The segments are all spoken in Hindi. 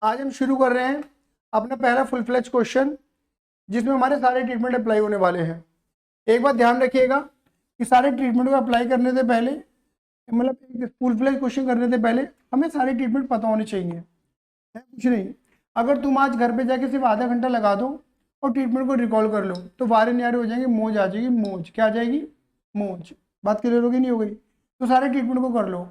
आज हम शुरू कर रहे हैं अपना पहला फुल फ्लेज क्वेश्चन, जिसमें हमारे सारे ट्रीटमेंट अप्लाई होने वाले हैं। एक बात ध्यान रखिएगा कि सारे ट्रीटमेंट को अप्लाई करने से पहले, मतलब एक फुल फ्लेज क्वेश्चन करने से पहले हमें सारे ट्रीटमेंट पता होने चाहिए, है कुछ नहीं। अगर तुम आज घर पे जाके सिर्फ आधा घंटा लगा दो और ट्रीटमेंट को रिकॉल कर लो तो वारे न्यारे हो जाएंगे, मौज आ जाएगी। मौज क्या आ जाएगी? मौज। बात क्लियर होगी नहीं हो गई? तो सारे ट्रीटमेंट को कर लो।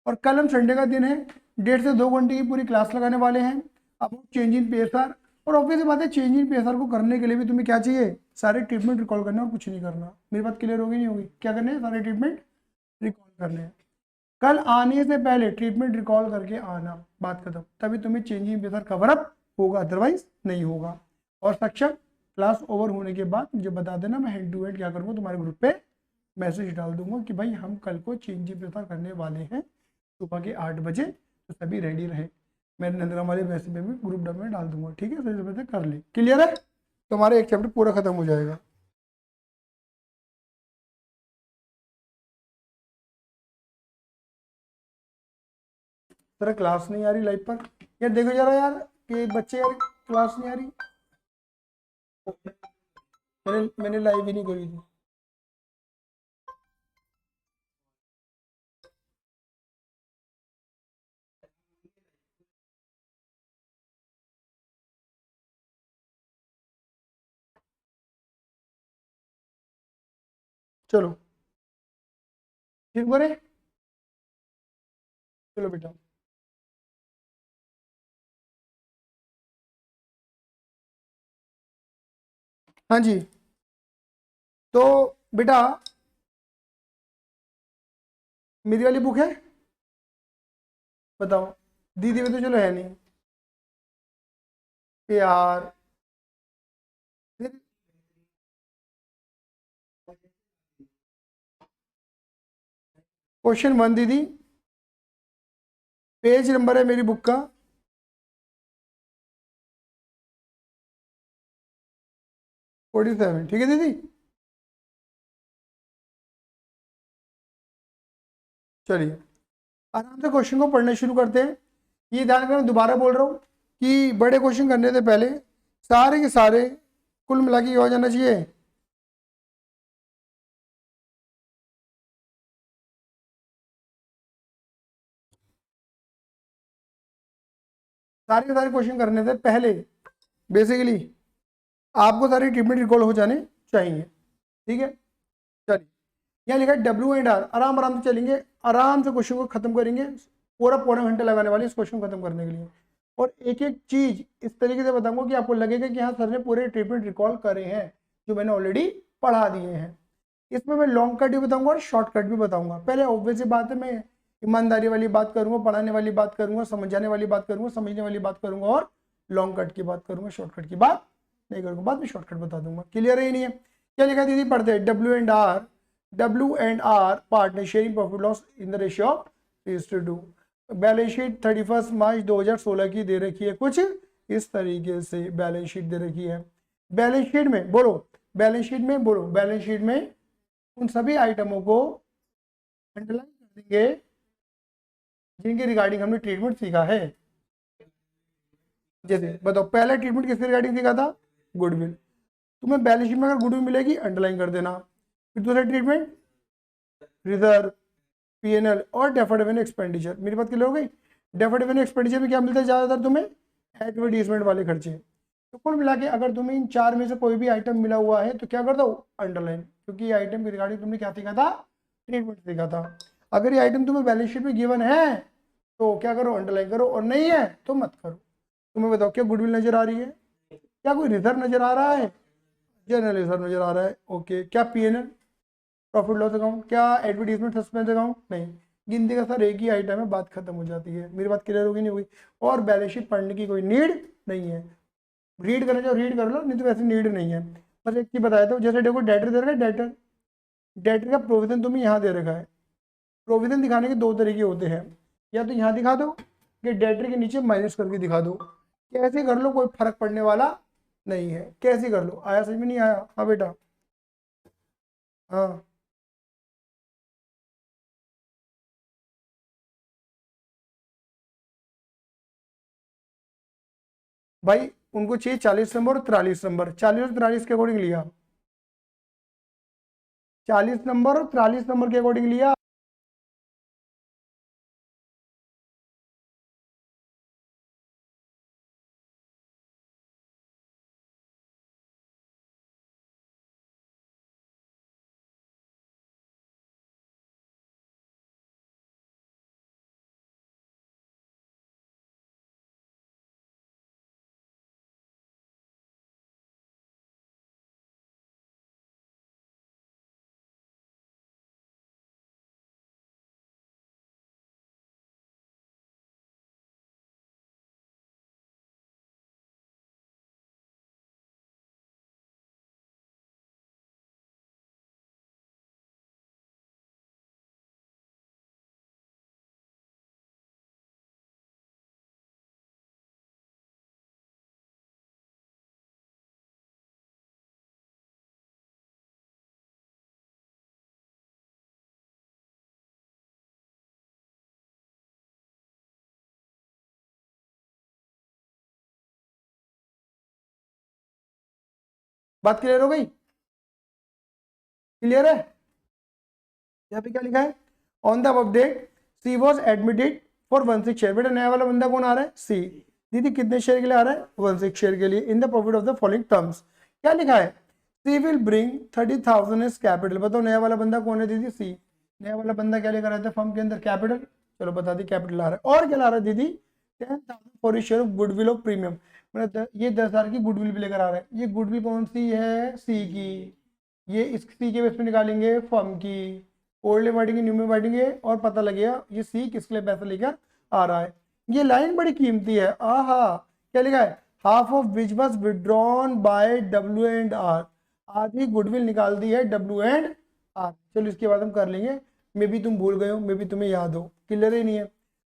और कल हम संडे का दिन है, 1.5 से 2 घंटे की पूरी क्लास लगाने वाले हैं अब चेंज इन पीएसआर। और ऑब्वियस बात है, चेंज इन पीएसआर को करने के लिए भी तुम्हें क्या चाहिए? सारे ट्रीटमेंट रिकॉल करने और कुछ नहीं करना। मेरी बात क्लियर होगी नहीं होगी? क्या करने हैं? सारे ट्रीटमेंट रिकॉल करने हैं। कल आने से पहले ट्रीटमेंट रिकॉल करके आना, बात खत्म। तभी तुम्हें चेंजिंग बेहतर कवर अप होगा, अदरवाइज नहीं होगा। और सक्षम क्लास ओवर होने के बाद मुझे बता देना, मैं हेड टू हेड क्या करूँगा तुम्हारे ग्रुप पे मैसेज डाल दूंगा कि भाई हम कल को चेंजिंग बेहतर करने वाले हैं सुबह के 8 बजे, तो सभी रेडी रहे। मैं नंदरा वाले मैसेज में भी ग्रुप डब में डाल दूंगा, ठीक है? सही से कर ले, क्लियर है? तुम्हारा एक चैप्टर पूरा खत्म हो जाएगा। तेरा क्लास नहीं आ रही लाइव पर? यार देखो जरा यार कि बच्चे यार क्लास नहीं आ रही। मैंने लाइव ही नहीं करी थी। चलो ठीक करे, चलो बेटा। हाँ जी, तो बेटा मेरी वाली बुक है, बताओ। दीदी में तो चलो है नहीं यार। क्वेश्चन 1 दीदी, पेज नंबर है मेरी बुक का 47, ठीक है दीदी? चलिए आराम से क्वेश्चन को पढ़ना शुरू करते हैं। ये ध्यान रखना, मैं दोबारा बोल रहा हूँ कि बड़े क्वेश्चन करने से पहले सारे के सारे कुल मिला के ये हो जाना चाहिए। सारे के सारे क्वेश्चन करने से पहले बेसिकली आपको सारे ट्रीटमेंट रिकॉल हो जाने चाहिए, ठीक है? चलिए, यहाँ लिखा है W&R, आराम आराम से चलेंगे, आराम से क्वेश्चन को खत्म करेंगे। पूरा पौना घंटा लगाने वाले इस क्वेश्चन को खत्म करने के लिए। और एक एक चीज इस तरीके से बताऊंगा कि आपको लगेगा कि हाँ सर ने पूरे ट्रीटमेंट रिकॉल करे हैं जो मैंने ऑलरेडी पढ़ा दिए हैं। इसमें मैं लॉन्ग कट भी बताऊंगा और शॉर्ट कट भी बताऊंगा। पहले ऑब्वियस बात है, मैं ईमानदारी वाली बात करूंगा, पढ़ाने वाली बात करूंगा, समझाने वाली बात करूंगा, समझने वाली बात करूंगा, और लॉन्ग कट की बात करूंगा, शॉर्ट कट की बात नहीं करूंगा। बाद में शॉर्टकट बता दूंगा। क्लियर है? नहीं है? क्या लिखा है दीदी? पढ़ते हैं। W&R partner sharing profit loss in the ratio of 3:2। Balance sheet 31 मार्च 2016 की दे रखी है, कुछ इस तरीके से बैलेंस शीट दे रखी है। बैलेंस शीट में बोलो, बैलेंस शीट में बोलो, बैलेंस शीट में उन सभी आइटमों को अंडरलाइन कर देंगे जिनके रिगार्डिंग हमने ट्रीटमेंट सीखा है। जैसे बताओ, पहला ट्रीटमेंट किसके रिगार्डिंग सीखा था? गुडविल। तुम्हें बैलेंस शीट में अगर गुडविल मिलेगी अंडरलाइन कर देना। फिर दूसरा ट्रीटमेंट रिजर्व, पीएनएल और डेफर्ड रेवेन्यू एक्सपेंडिचर। मेरी बात क्लियर हो गई? डेफर्ड रेवेन्यू एक्सपेंडिचर में क्या मिलता है ज्यादातर तुम्हें? एडवर्टीजमेंट वाले खर्चे। तो कुल मिला के अगर तुम्हें इन चार में से कोई भी आइटम मिला हुआ है तो क्या कर दो? अंडरलाइन, क्योंकि ये आइटम के रिगार्डिंग तुमने क्या सीखा था? ट्रीटमेंट सीखा था। अगर ये आइटम तुम्हें बैलेंस शीट में गिवन है तो क्या करो? अंडरलाइन करो, और नहीं है तो मत करो। तुम्हें बताओ, क्या गुडविल नजर आ रही है? क्या कोई रिजर्व नजर आ रहा है? जनरल रिजर्व नजर आ रहा है, ओके। क्या पीएनएल, प्रॉफिट लॉस अकाउंट? क्या एडवर्टीजमेंट सस्पेंस अकाउंट? नहीं। गिनती का सर एक ही आइटम है, बात खत्म हो जाती है। मेरी बात क्लियर होगी नहीं हुई? और बैलेंस शीट पढ़ने की कोई नीड नहीं है। रीड करना चाहो रीड कर लो, नहीं तो वैसे नीड नहीं है। बस एक चीज बताया था, जैसे देखो डेटर दे रखा है, डेटर, डेटर का प्रोविजन तुम्हें यहाँ दे रखा है। प्रोविजन दिखाने के दो तरीके होते हैं, या तो यहाँ दिखा दो कि डेटर के नीचे माइनस करके दिखा दो। कैसे कर लो, कोई फर्क पड़ने वाला नहीं है। कैसे कर लो? आया समझ में? नहीं आया? हाँ बेटा, हाँ। भाई उनको चाहिए 40 नंबर और 43 नंबर, 40 और 43 के अकॉर्डिंग लिया, 40 नंबर और 43 नंबर के अकॉर्डिंग लिया। बात क्लियर हो गई? क्लियर है? यहाँ पे क्या लिखा है, on the update she was admitted for 16 share. बेटा नया वाला बंदा कौन आ रहा है, सी। दीदी कितने शेयर के लिए आ रहा है, 16 शेयर के लिए। In the profit of the following terms, क्या लिखा है, सी विल ब्रिंग 30,000 एज कैपिटल। बताओ नया वाला बंदा कौन है दीदी, सी। नया वाला बंदा क्या लेकर आया था फर्म के अंदर, कैपिटल। चलो बता दी कैपिटल आ रहा है। और क्या ला रहा है दीदी, 10,000 for share of goodwill of premium. मतलब ये 10,000 की गुडविल भी लेकर आ रहा है। ये गुडविल कौन सी है, सी की। ये इस सी के बेस पे निकालेंगे फर्म की, ओल्ड में बांटेंगे न्यू में बांटेंगे और पता लगेगा ये सी किसके लिए पैसा लेकर आ रहा है। ये लाइन बड़ी कीमती है। आहा, क्या लिखा है, half of which was withdrawn by W and R. आधी गुडविल निकाल दी है डब्ल्यू एंड आर। चलो इसके बाद हम कर लेंगे, मे बी तुम भूल गए हो, मे बी तुम्हें याद हो, क्लियर ही नहीं है।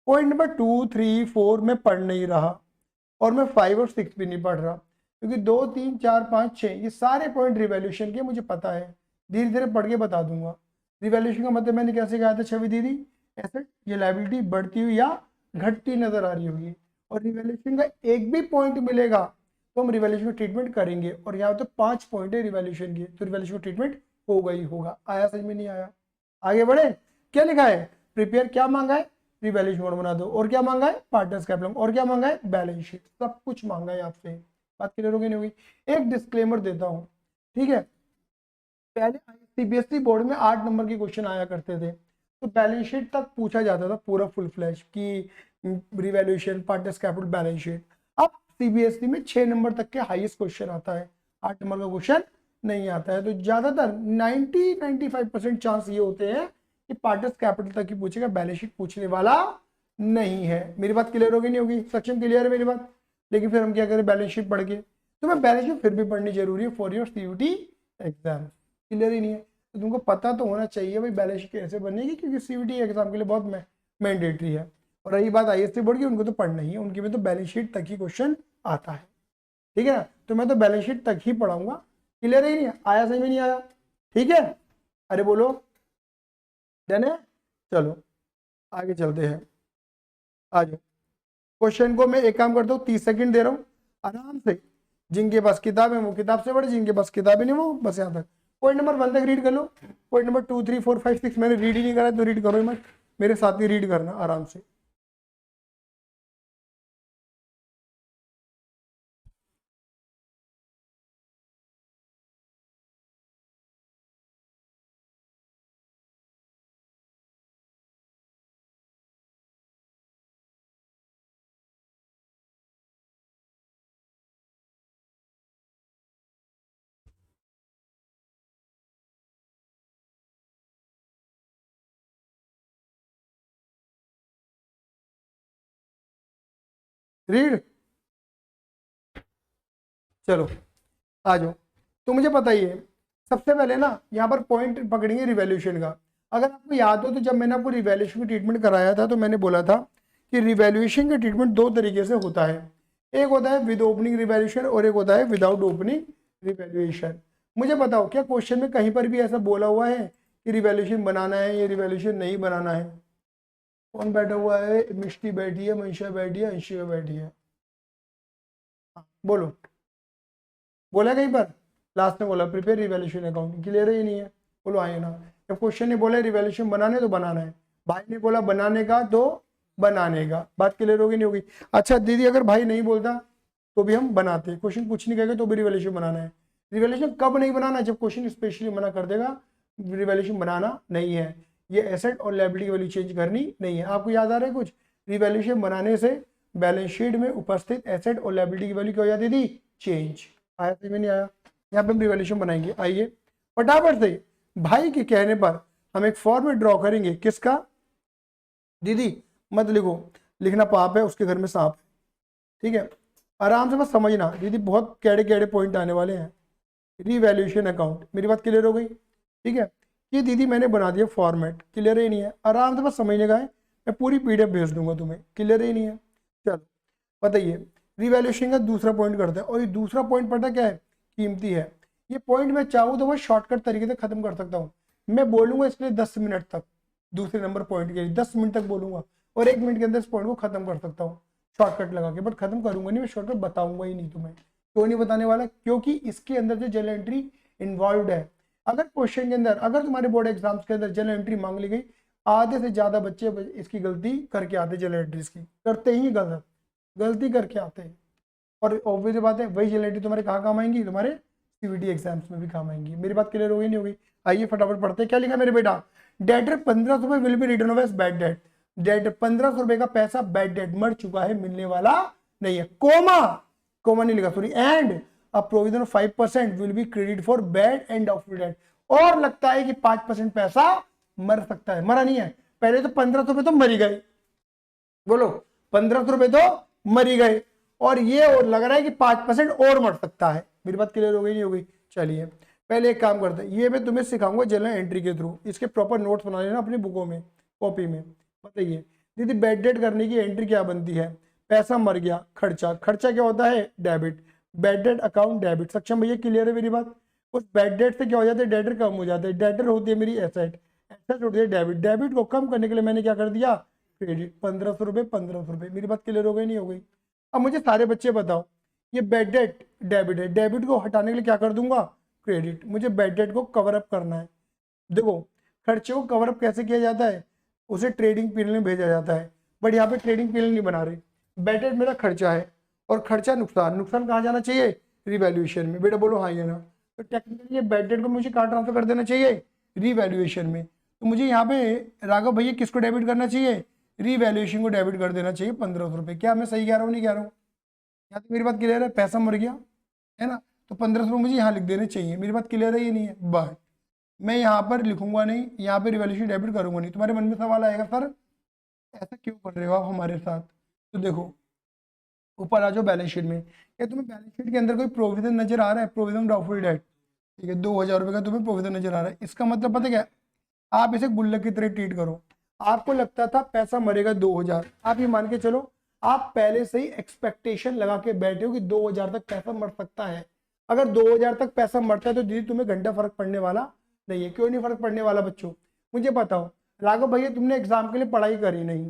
पॉइंट नंबर 2, 3, 4 में पढ़ नहीं रहा और मैं 5 और 6 भी नहीं पढ़ रहा, क्योंकि 2, 3, 4, 5, 6 ये सारे पॉइंट रिवैल्यूएशन के मुझे पता है, धीरे धीरे पढ़ के बता दूंगा। रिवैल्यूएशन का मतलब मैंने कैसे कहा था छवि दीदी, एसेट ये लायबिलिटी बढ़ती हुई या घटती नजर आ रही होगी, और रिवैल्यूएशन का एक भी पॉइंट मिलेगा तो हम रिवैल्यूएशन का ट्रीटमेंट करेंगे। और यहाँ तो 5 पॉइंट है रिवैल्यूएशन के, तो रिवैल्यूएशन का ट्रीटमेंट होगा ही होगा। आया समझ में, नहीं आया? आगे बढ़े, क्या लिखा है, प्रिपेयर क्या मांगा है, रिवैल्यूएशन नोट बना दो, और क्या मांगा है, पार्टनर्स कैपिटल, और क्या मांगा है, बैलेंस शीट। सब कुछ मांगा है आपसे। बात क्लियर होगी नहीं होगी? एक डिस्क्लेमर देता हूँ, ठीक है। पहले सीबीएसई बोर्ड में 8 नंबर के क्वेश्चन आया करते थे, तो बैलेंस शीट तक पूछा जाता था पूरा फुल फ्लैश की, revaluation, partners capital, balance sheet. अब सीबीएसई में 6 नंबर तक के हाईएस्ट क्वेश्चन आता है, 8 नंबर का क्वेश्चन नहीं आता है। तो ज्यादातर 90-95% चांस ये होते हैं कि पार्टनर्स कैपिटल तक ही पूछेगा, बैलेंस शीट पूछने वाला नहीं है। मेरी बात क्लियर होगी नहीं होगी, सक्षम क्लियर है मेरी बात? लेकिन फिर हम क्या करें, बैलेंस शीट पढ़ के, तो मैं बैलेंस शीट फिर भी पढ़नी जरूरी है for your CUT exam. Clear ही नहीं है तो तुमको पता तो होना चाहिए भाई बैलेंस शीट कैसे बनेगी, क्योंकि सीयूटी एग्जाम के लिए बहुत मैंडेटरी है। और रही बात आईएससी बोर्ड की, उनको तो पढ़ना ही है, उनके में तो बैलेंस शीट तक ही क्वेश्चन आता है, ठीक है ना। तो मैं तो बैलेंस शीट तक ही पढ़ाऊंगा। क्लियर ही नहीं, आया समझ में नहीं आया? ठीक है, अरे बोलो, डन है? चलो आगे चलते हैं, आ जाओ। क्वेश्चन को मैं एक काम करता हूँ, 30 सेकंड दे रहा हूँ, आराम से जिनके पास किताब है वो किताब से पढ़े, जिनके पास किताब नहीं वो बस यहाँ तक पॉइंट नंबर 1 तक रीड कर लो। पॉइंट नंबर 2, 3, 4, 5, 6 मैंने रीड ही नहीं करा, तो रीड करो मत, मेरे साथ ही रीड करना आराम से। रीड, चलो आ जाओ। तो मुझे बताइए, सबसे पहले ना यहाँ पर पॉइंट पकड़ेंगे रिवैल्यूएशन का। अगर आपको याद हो तो जब मैंने आपको रिवैल्यूएशन की ट्रीटमेंट कराया था तो मैंने बोला था कि रिवैल्यूएशन का ट्रीटमेंट 2 तरीके से होता है, एक होता है विद ओपनिंग रिवैल्यूएशन और एक होता है विदाउट ओपनिंग रिवैल्यूएशन। मुझे बताओ क्या क्वेश्चन में कहीं पर भी ऐसा बोला हुआ है कि रिवैल्यूएशन बनाना है या रिवैल्यूएशन नहीं बनाना है? कौन बैठा हुआ है, मिष्टी बैठी है, मंशा बैठी है, अंशिका बैठी है। हाँ, बोलो, बोला कहीं पर? लास्ट में बोला प्रिपेयर रिवैल्यूएशन अकाउंट, क्लियर ही नहीं है? बोलो आइए ना। जब क्वेश्चन ने बोला रिवैल्यूएशन बनाने तो बनाना है, भाई ने बोला बनाने का तो बनाने का, बात क्लियर होगी नहीं होगी? अच्छा दीदी अगर भाई नहीं बोलता तो भी हम बनाते, क्वेश्चन कुछ नहीं कहेगा तो भी रिवैल्यूएशन बनाना है। रिवैल्यूएशन कब नहीं बनाना? जब क्वेश्चन स्पेशली मना कर देगा रिवैल्यूएशन बनाना नहीं है, ये एसेट और लायबिलिटी की वैल्यू चेंज करनी नहीं है। आपको याद आ रहा है कुछ? रिवैल्यूएशन बनाने से बैलेंस शीट में उपस्थित एसेट और लायबिलिटी की वैल्यू क्या हो जाती थी? चेंज। आया समझ में नहीं आया? यहाँ पे हम रिवैल्यूएशन बनाएंगे, आइए फटाफट से। भाई के कहने पर हम एक फॉर्मेट ड्रॉ करेंगे, किसका? दीदी मत लिखो, लिखना पाप है, उसके घर में सांप है, ठीक है? आराम से बस समझना दीदी, बहुत कैड़े कैड़े पॉइंट आने वाले हैं। रिवैल्यूएशन अकाउंट, मेरी बात क्लियर हो गई? ठीक है, ये दीदी मैंने बना दिया फॉर्मेट, क्लियर ही नहीं है? आराम से बस समझने का है, मैं पूरी पीडीएफ भेज दूंगा तुम्हें, क्लियर ही नहीं है? चलो बताइए, रिवैल्यूएशन का दूसरा पॉइंट करते हैं, और ये दूसरा पॉइंट पता क्या है? कीमती है। ये पॉइंट मैं चाहूँ तो वो शॉर्टकट तरीके से खत्म कर सकता हूँ। मैं बोलूंगा इसके लिए 10 मिनट तक, दूसरे नंबर पॉइंट के लिए 10 मिनट तक बोलूंगा, और 1 मिनट के अंदर इस पॉइंट को खत्म कर सकता हूँ शॉर्टकट लगा के, बट खत्म करूंगा नहीं, मैं शॉर्टकट बताऊंगा ही नहीं तुम्हें। क्यों नहीं बताने वाला? क्योंकि इसके अंदर जो जर्नल एंट्री इन्वॉल्व है, अगर क्वेश्चन के अंदर, अगर तुम्हारे बोर्ड एग्जाम्स के अंदर जर्नल एंट्री मांग ली गई, आधे से ज्यादा बच्चे इसकी गलती करके आते, जर्नल एंट्रीज की करते ही गलती करके आते हैं। और ऑब्वियस बात है वही जर्नल एंट्री तुम्हारे कहाँ काम आएंगी? तुम्हारे सीवीटी एग्जाम्स में भी काम आएंगी। मेरी बात क्लियर होगी नहीं होगी? आइए फटाफट पढ़ते हैं। क्या लिखा मेरे बेटा? डेटर 1500 रुपए will be written off as bad debt. Debt 1500 रुपए का पैसा बैड डेट, मर चुका है, मिलने वाला नहीं है, कोमा, कोमा नहीं लिखा sorry, and a provision of 5% will be credit for bad and doubtful debt. और लगता है कि 5% पैसा मर सकता है, मरा नहीं है। पहले तो 1500 रुपए तो मरी गए, बोलो 1500 रुपए तो मरी गए, और ये और लग रहा है कि 5% और मर सकता है। मेरी बात क्लियर हो गई नहीं हो गई? चलिए पहले एक काम करते हैं, ये मैं तुम्हें सिखाऊंगा जर्नल एंट्री के थ्रू, इसके प्रॉपर नोट्स बना लेना अपनी बुकों में, कॉपी में। बताइए दीदी बैड डेट करने की एंट्री क्या बनती है? पैसा मर गया, खर्चा, खर्चा क्या होता है? Debit, bad debt account debit. सक्षम भैया क्लियर है मेरी बात? उस बैड डेट से क्या हो जाता है? डेटर कम हो जाता है, डेटर होती है मेरी एसेट, एसेट होती है डेबिट, डेबिट को कम करने के लिए मैंने क्या कर दिया? क्रेडिट। 1500 रुपये 1500 रुपये। मेरी बात क्लियर हो गई नहीं हो गई? अब मुझे सारे बच्चे बताओ, ये बैड डेट डेबिट है, डेबिट को हटाने के लिए क्या कर दूंगा? क्रेडिट। मुझे बैड डेट को कवर अप करना है। देखो खर्चे को कवर अप कैसे किया जाता है? उसे ट्रेडिंग पीरियड में भेजा जाता है, बट यहाँ पे ट्रेडिंग पीरियड नहीं बना रहे। बैड डेट मेरा खर्चा है, और खर्चा नुकसान, नुकसान कहाँ जाना चाहिए? रिवैल्यूएशन में। बेटा बोलो हाँ या ना? तो टेक्निकली ये बैड डेट को मुझे कहाँ ट्रांसफर कर देना चाहिए? रिवैल्यूएशन में। तो मुझे यहाँ पे राघव भैया किसको डेबिट करना चाहिए? रिवैल्यूएशन को डेबिट कर देना चाहिए 1500 रुपये। क्या मैं सही कह रहा हूँ नहीं कह रहा हूँ? या तो मेरी बात क्लियर है? पैसा मर गया है ना, तो 1500 मुझे यहाँ लिख देने चाहिए। मेरी बात क्लियर है ये नहीं है? बट मैं यहाँ पर लिखूंगा नहीं, यहाँ पे रिवैल्यूएशन डेबिट करूंगा नहीं। तुम्हारे मन में सवाल आएगा सर ऐसा क्यों कर रहे हो आप हमारे साथ? तो देखो ऊपर आ जाओ बैलेंस शीट में, क्या तुम्हें बैलेंस शीट के अंदर कोई प्रोविजन नजर आ रहा है? प्रोविजन डाउटफुल डेट, ठीक है, 2000 रुपये का तुम्हें प्रोविजन नजर आ रहा है। इसका मतलब पता क्या है? आप इसे गुल्लक की तरह ट्रीट करो। आपको लगता था पैसा मरेगा 2000, आप ये मान के चलो आप पहले से ही एक्सपेक्टेशन लगा के बैठे हो कि 2000 तक पैसा मर सकता है। अगर 2000 तक पैसा मरता है तो दीदी तुम्हें घंटा फर्क पड़ने वाला नहीं है। क्यों नहीं फर्क पड़ने वाला बच्चों? मुझे बताओ। राघव भैया तुमने एग्जाम के लिए पढ़ाई करी नहीं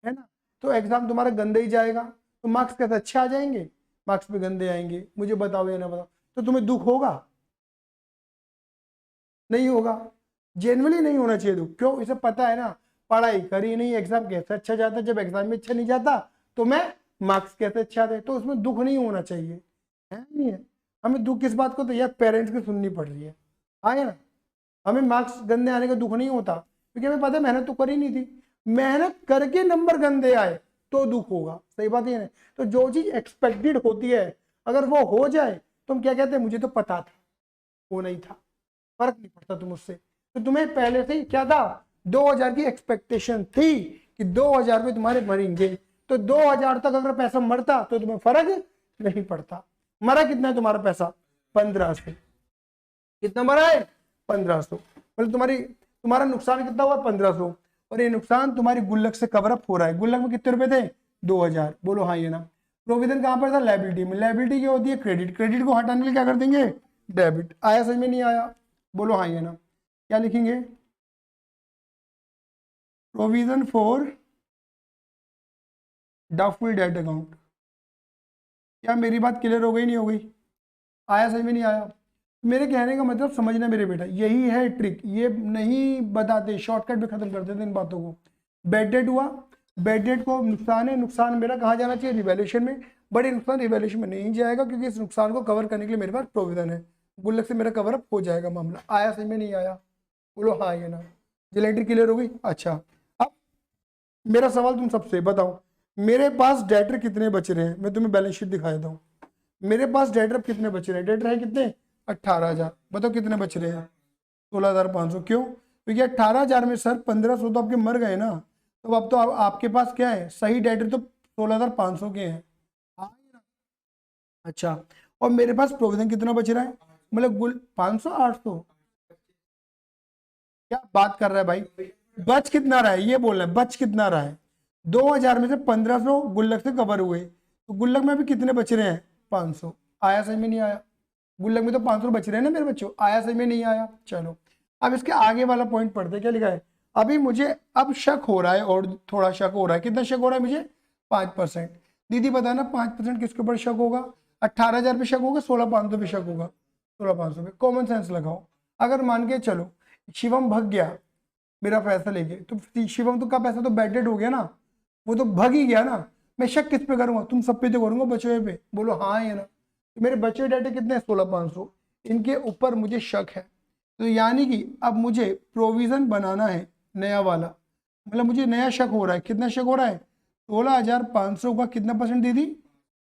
है ना, तो एग्जाम तुम्हारा गंदा ही जाएगा, तो मार्क्स कैसे अच्छे आ जाएंगे? मार्क्स भी गंदे आएंगे। मुझे बताओ या ना बताओ? तो तुम्हें दुख होगा? नहीं होगा। जेनवली नहीं होना चाहिए दुख। क्यों? इसे पता है ना पढ़ाई करी नहीं, एग्जाम कैसे अच्छा जाता, जब एग्जाम में अच्छा नहीं जाता तो मैं मार्क्स कैसे अच्छे आते, तो उसमें दुख नहीं होना चाहिए, है नहीं है? हमें दुख किस बात को? तो यार पेरेंट्स की सुननी पड़ रही है, आगे ना। हमें मार्क्स गंदे आने का दुख नहीं होता, क्योंकि हमें पता है मेहनत तो करी नहीं थी, मेहनत करके नंबर गंदे आए तो दुख होगा। सही बात है ना? तो जो चीज एक्सपेक्टेड होती है अगर वो हो जाए तो हम क्या कहते हैं? मुझे तो पता था, वो नहीं था, फर्क नहीं पड़ता तुम उससे। तो तुम्हें पहले से ही क्या था? 2000 की एक्सपेक्टेशन थी कि 2000 रुपये तुम्हारे मरेंगे, तो 2000 तक अगर पैसा मरता तो तुम्हें फर्क नहीं पड़ता। मरा कितना है तुम्हारा पैसा? 1500। कितना मरा है? 1500। मतलब तुम्हारा नुकसान कितना हुआ? 1500। और ये नुकसान तुम्हारी गुल्लक से कवर अप हो रहा है। गुल्लक में कितने रुपए थे? 2000। बोलो हाँ ये ना? प्रोविजन कहां पर था? लायबिलिटी में। लायबिलिटी क्या होती है? क्रेडिट। क्रेडिट को हटाने के लिए क्या कर देंगे? डेबिट। आया समझ में नहीं आया? बोलो हाँ ये ना? क्या लिखेंगे? Provision for doubtful date account. क्या मेरी बात क्लियर हो गई नहीं हो गई? आया समझ में नहीं आया? मेरे कहने का मतलब समझना मेरे बेटा, यही है ट्रिक। ये नहीं बताते, शॉर्टकट में खत्म कर देते इन बातों को। बेड डेट हुआ, बेड डेट को नुकसान है, नुकसान मेरा कहाँ जाना चाहिए? रिवैल्यूएशन में। बड़े नुकसान रिवैल्यूएशन में नहीं जाएगा, क्योंकि इस नुकसान को कवर करने के लिए मेरे पास प्रोविजन है। गुल्लक से मेरा कवर अप हो जाएगा मामला। आया समझ में नहीं आया? बोलो हाँ या ना। एंट्री क्लियर हो गई? अच्छा, अब मेरा सवाल तुम सबसे बताओ, मेरे पास डेटर कितने बच रहे हैं? मैं तुम्हें बैलेंस शीट दिखा देता हूँ। मेरे पास डेटर कितने बच रहे हैं? डेटर है कितने? 18,000। बताओ कितने बच रहे हैं? 16,500। क्यों? क्योंकि 18,000 में सर 1,500 तो आपके मर गए ना। तो अब तो आपके पास क्या है? सही डेटर तो 16,500 के हैं। हाँ या ना? अच्छा, और मेरे पास प्रोविजन कितना बच रहा है? मतलब 500, 800? क्या बात कर रहा है भाई? बच कितना रहा है ये बोल रहा है, बच कितना रहा है? 2,000 में से 1,500 गुल्लक से कवर हुए, तो गुल्लक में भी कितने बच रहे हैं? 500। आया समझ में नहीं आया? गुल्लक में तो 500 बच रहे हैं ना मेरे बच्चों। आया समझ में नहीं आया? चलो, अब इसके आगे वाला पॉइंट पढ़ते हैं। क्या लिखा है? अभी मुझे अब शक हो रहा है, और थोड़ा शक हो रहा है। कितना शक हो रहा है मुझे? 5%। दीदी बताना 5% किसके ऊपर शक होगा? 18,000 पे शक होगा, 16,500 पे शक होगा? 16,500 पे। कॉमन सेंस लगाओ। अगर मान के चलो शिवम भग गया मेरा पैसा लेके, तो शिवम तो का पैसा तो बैडेड हो गया ना, वो तो भग ही गया ना। मैं शक किस पे करूंगा? तुम सब पे तो करूंगा, बचे हुए पे। बोलो हाँ या ना? तो मेरे बचे हुए डाटे कितने हैं? 16,500। इनके ऊपर मुझे शक है, तो यानी कि अब मुझे प्रोविजन बनाना है नया वाला। मतलब मुझे नया शक हो रहा है। कितना शक हो रहा है? 16,500 का कितना परसेंट दीदी?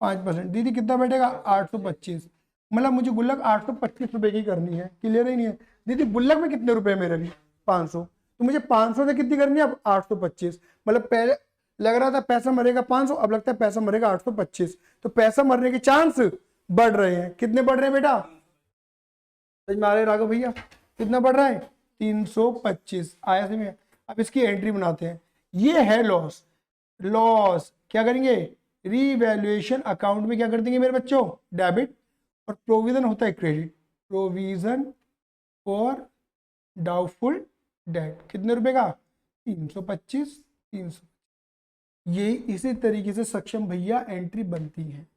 5%। दीदी कितना बैठेगा? 825। मतलब मुझे गुल्लक 825 रुपए की करनी है। क्लियर ही नहीं है? दीदी गुल्लक में कितने रुपए मेरे लिए? 500। तो मुझे 500 से कितनी करनी है अब? 825। मतलब पहले लग रहा था पैसा मरेगा 500, अब लगता है पैसा मरेगा 825। तो पैसा मरने के चांस बढ़ रहे हैं। कितने बढ़ रहे हैं बेटा? समझ में आ रहे हैं राघव भैया? कितना बढ़ रहा है? 325। आया समझ में? अब इसकी एंट्री बनाते हैं। ये है लॉस। लॉस क्या करेंगे? रीवैल्यूएशन अकाउंट में क्या कर देंगे मेरे बच्चों? डेबिट। और प्रोविजन होता है credit. Provision for doubtful debt. कितने रुपए का? 325। 300। ये इसी तरीके से सक्षम भैया एंट्री बनती है।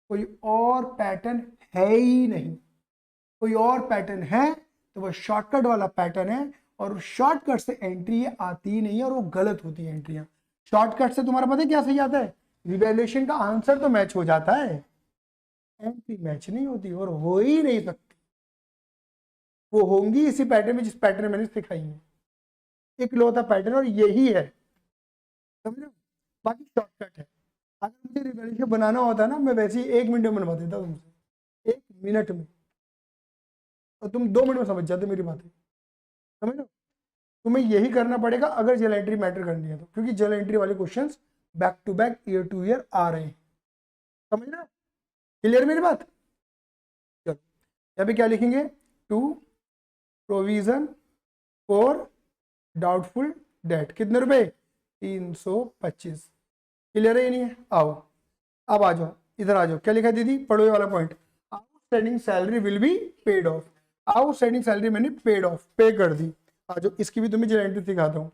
कोई और पैटर्न है ही नहीं। कोई और पैटर्न है तो वह शॉर्टकट वाला पैटर्न है, और शॉर्टकट से एंट्री आती ही नहीं है, और वो गलत होती है एंट्रियां। शॉर्टकट से तुम्हारा पता है क्या सही आता है? रिवैल्यूएशन का आंसर तो मैच हो जाता है, एंट्री मैच नहीं होती, और हो ही नहीं सकती। वो होंगी इसी पैटर्न में जिस पैटर्न मैंने सिखाई है। इकलौता पैटर्न और यही है, समझ रहे हो? बाकी शॉर्टकट है। अगर मुझे रिवैल्यूएशन बनाना होता ना, मैं वैसे ही 1 मिनट में बनवा देता तुमसे, 1 मिनट में, और तुम 2 मिनट में समझ जाते मेरी बातें। समझ लो, तुम्हें यही करना पड़ेगा अगर जेल एंट्री मैटर करनी है तो, क्योंकि जेल एंट्री वाले questions back to back year to year आ रहे हैं। समझ ना? क्लियर मेरी बात? चलो, यहाँ पे क्या लिखेंगे? To provision for doubtful debt. कितने रुपए? 325। क्लियर है या नहीं है? आओ, अब आ जाओ, इधर आ जाओ। क्या लिखा है दीदी? पढ़ो ये वाला point. Outstanding salary will be paid of. Outstanding salary मैंने पेड ऑफ, पे कर दी। आ जाओ, इसकी भी तुम्हें जेनेटिव सिखाता हूँ।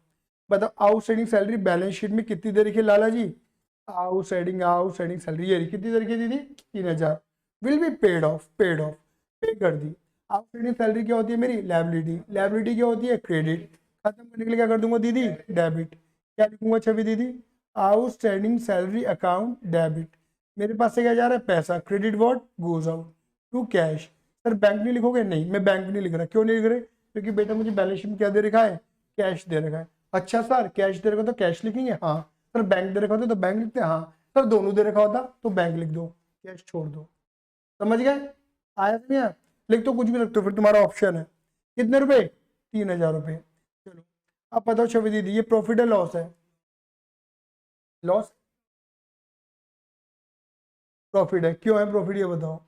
बताओ आउटस्टैंडिंग सैलरी बैलेंस शीट में कितनी दे रखी है लाला जी? आउटस्टैंडिंग आउटस्टैंडिंग सैलरी ये कितनी दे रखी है दीदी? 3,000। Will be paid of, paid of, पे कर दी। आउटस्टैंडिंग सैलरी क्या होती है मेरी? लायबिलिटी। लायबिलिटी क्या होती है? क्रेडिट। खत्म करने के लिए क्या कर दूंगा दीदी? डेबिट। क्या लिखूंगा छवि दीदी? Outstanding salary account debit. मेरे पास से क्या जा रहा है? पैसा। Credit what? Goes out to cash. Sir bank नहीं लिखोगे? नहीं, मैं बैंक नहीं लिख रहा। क्यों नहीं लिख रहे? क्योंकि बेटा मुझे बैलेंस शीट में क्या दे रखा है? कैश दे रखा है। अच्छा सर, कैश दे रखा तो कैश लिखेंगे? हाँ। सर बैंक दे रखा होता तो बैंक लिखते हैं? हाँ। सर दोनों दे रखा होता तो बैंक लिख दो, कैश छोड़ दो। समझ गए? आया नहीं आया? लिख तो कुछ भी लिख दो, फिर तुम्हारा ऑप्शन है। कितने रुपए? 3,000 रुपए। चलो, अब बताओ छवि दीदी, ये प्रॉफिट है लॉस है? लॉस। प्रॉफिट है। क्यों है प्रॉफिट ये बताओ?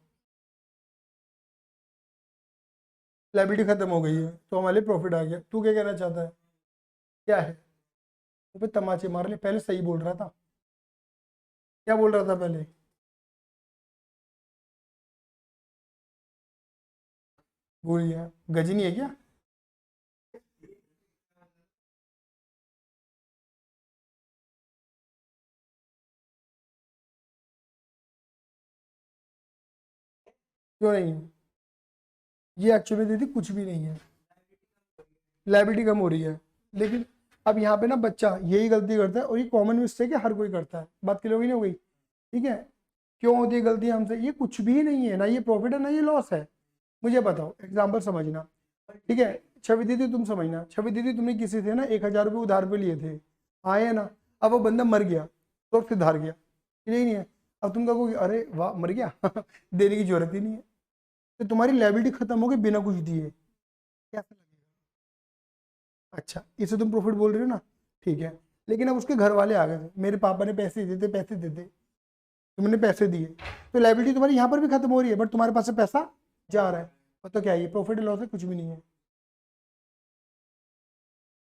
लायबिलिटी खत्म हो गई है तो हमारे प्रॉफिट आ गया। तू क्या कहना चाहता है? क्या है? वो पे तमाचे मार ले। पहले सही बोल रहा था। क्या बोल रहा था पहले? भूल गया? गजनी है क्या? क्यों नहीं है? ये एक्चुअली दीदी कुछ भी नहीं है, लायबिलिटी कम हो रही है। लेकिन अब यहाँ पे ना बच्चा यही गलती करता है, और ये कॉमन मिस्टेक है, हर कोई करता है। बात क्लियर होगी नहीं हो गई? ठीक है, क्यों होती है गलती हमसे? ये कुछ भी नहीं है, ना ये प्रॉफिट है ना ये लॉस है। मुझे बताओ, एग्जाम्पल समझना, ठीक है? छवि दीदी तुम समझना, छवि दीदी तुमने किसी से ना 1,000 रुपये उधार पे लिए थे, आए ना? अब वो बंदा मर गया तो फिर धार गया, नहीं है? अब तुम कहोगे अरे वाह मर गया देने की जरूरत ही नहीं है, तो तुम्हारी लायबिलिटी खत्म हो गई बिना कुछ दिए, कैसा लगेगा? अच्छा, इसे तुम प्रॉफिट बोल रहे हो ना, ठीक है। लेकिन अब उसके घर वाले आ गए थे, मेरे पापा ने पैसे दिए थे, पैसे दे दे, तुमने पैसे दिए, तो लायबिलिटी तुम्हारी यहाँ पर भी खत्म हो रही है, बट तुम्हारे पास से पैसा जा रहा है। तो क्या है ये? प्रॉफिट लॉस है? कुछ भी नहीं है।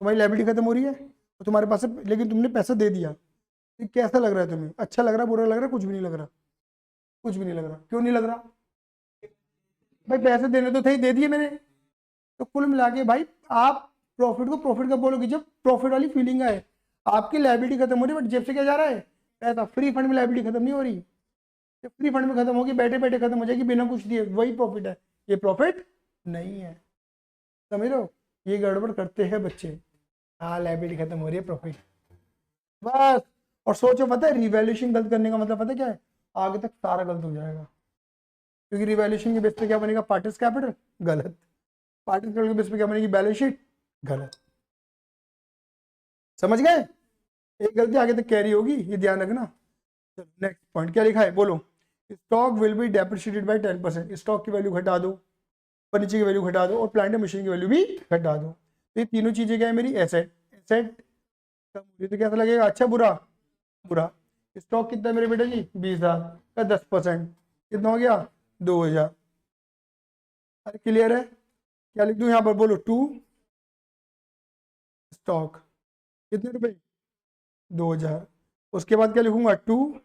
तुम्हारी लायबिलिटी खत्म हो रही है और तुम्हारे पास से, लेकिन तुमने पैसा दे दिया, तो कैसा लग रहा है तुम्हें? अच्छा लग रहा है, बुरा लग रहा है? कुछ भी नहीं लग रहा, कुछ भी नहीं लग रहा। क्यों नहीं लग रहा? भाई पैसे देने तो थे ही, दे दिए मैंने। तो कुल मिला के भाई आप प्रॉफिट को प्रॉफिट कब बोलोगे? जब प्रॉफिट वाली फीलिंग आए। आपकी लायबिलिटी खत्म हो रही है, बट जेब से क्या जा रहा है? पैसा। फ्री फंड में लायबिलिटी खत्म नहीं हो रही। जब फ्री फंड में खत्म होगी, बैठे बैठे खत्म हो जाएगी बिना कुछ दिए, वही प्रॉफिट है। ये प्रॉफिट नहीं है, समझ रहे हो? ये गड़बड़ करते हैं बच्चे। हाँ लायबिलिटी खत्म हो रही है, प्रॉफिट बस। और सोचो, पता है रिवैल्यूएशन गलत करने का मतलब पता है क्या है? आगे तक सारा गलत हो जाएगा, क्योंकि रिवैल्यूएशन के बेस पे क्या बनेगा? पार्टिस कैपिटल, गलत। पार्टिस कैपिटल के बेस पे क्या बनेगी? बैलेंस शीट, गलत। समझ गए? एक गलती आगे तक कैरी होगी, ये ध्यान रखना। नेक्स्ट पॉइंट क्या लिखा है बोलो? Stock will be depreciated by 10%। Stock की वैल्यू घटा दो, फर्नीचर की वैल्यू घटा दो, और प्लांट एंड मशीन की वैल्यू भी घटा दो। तो ये तीनों चीजें क्या है मेरी? एसेट। एसेट तो कैसा लगेगा? अच्छा बुरा? बुरा। स्टॉक कितना मेरे बेटा जी? 20,000 का 10% कितना हो गया? 2,000। अरे क्लियर है? क्या लिख दूं यहाँ पर बोलो? टू स्टॉक कितने रुपए? 2,000। उसके बाद क्या लिखूंगा? टू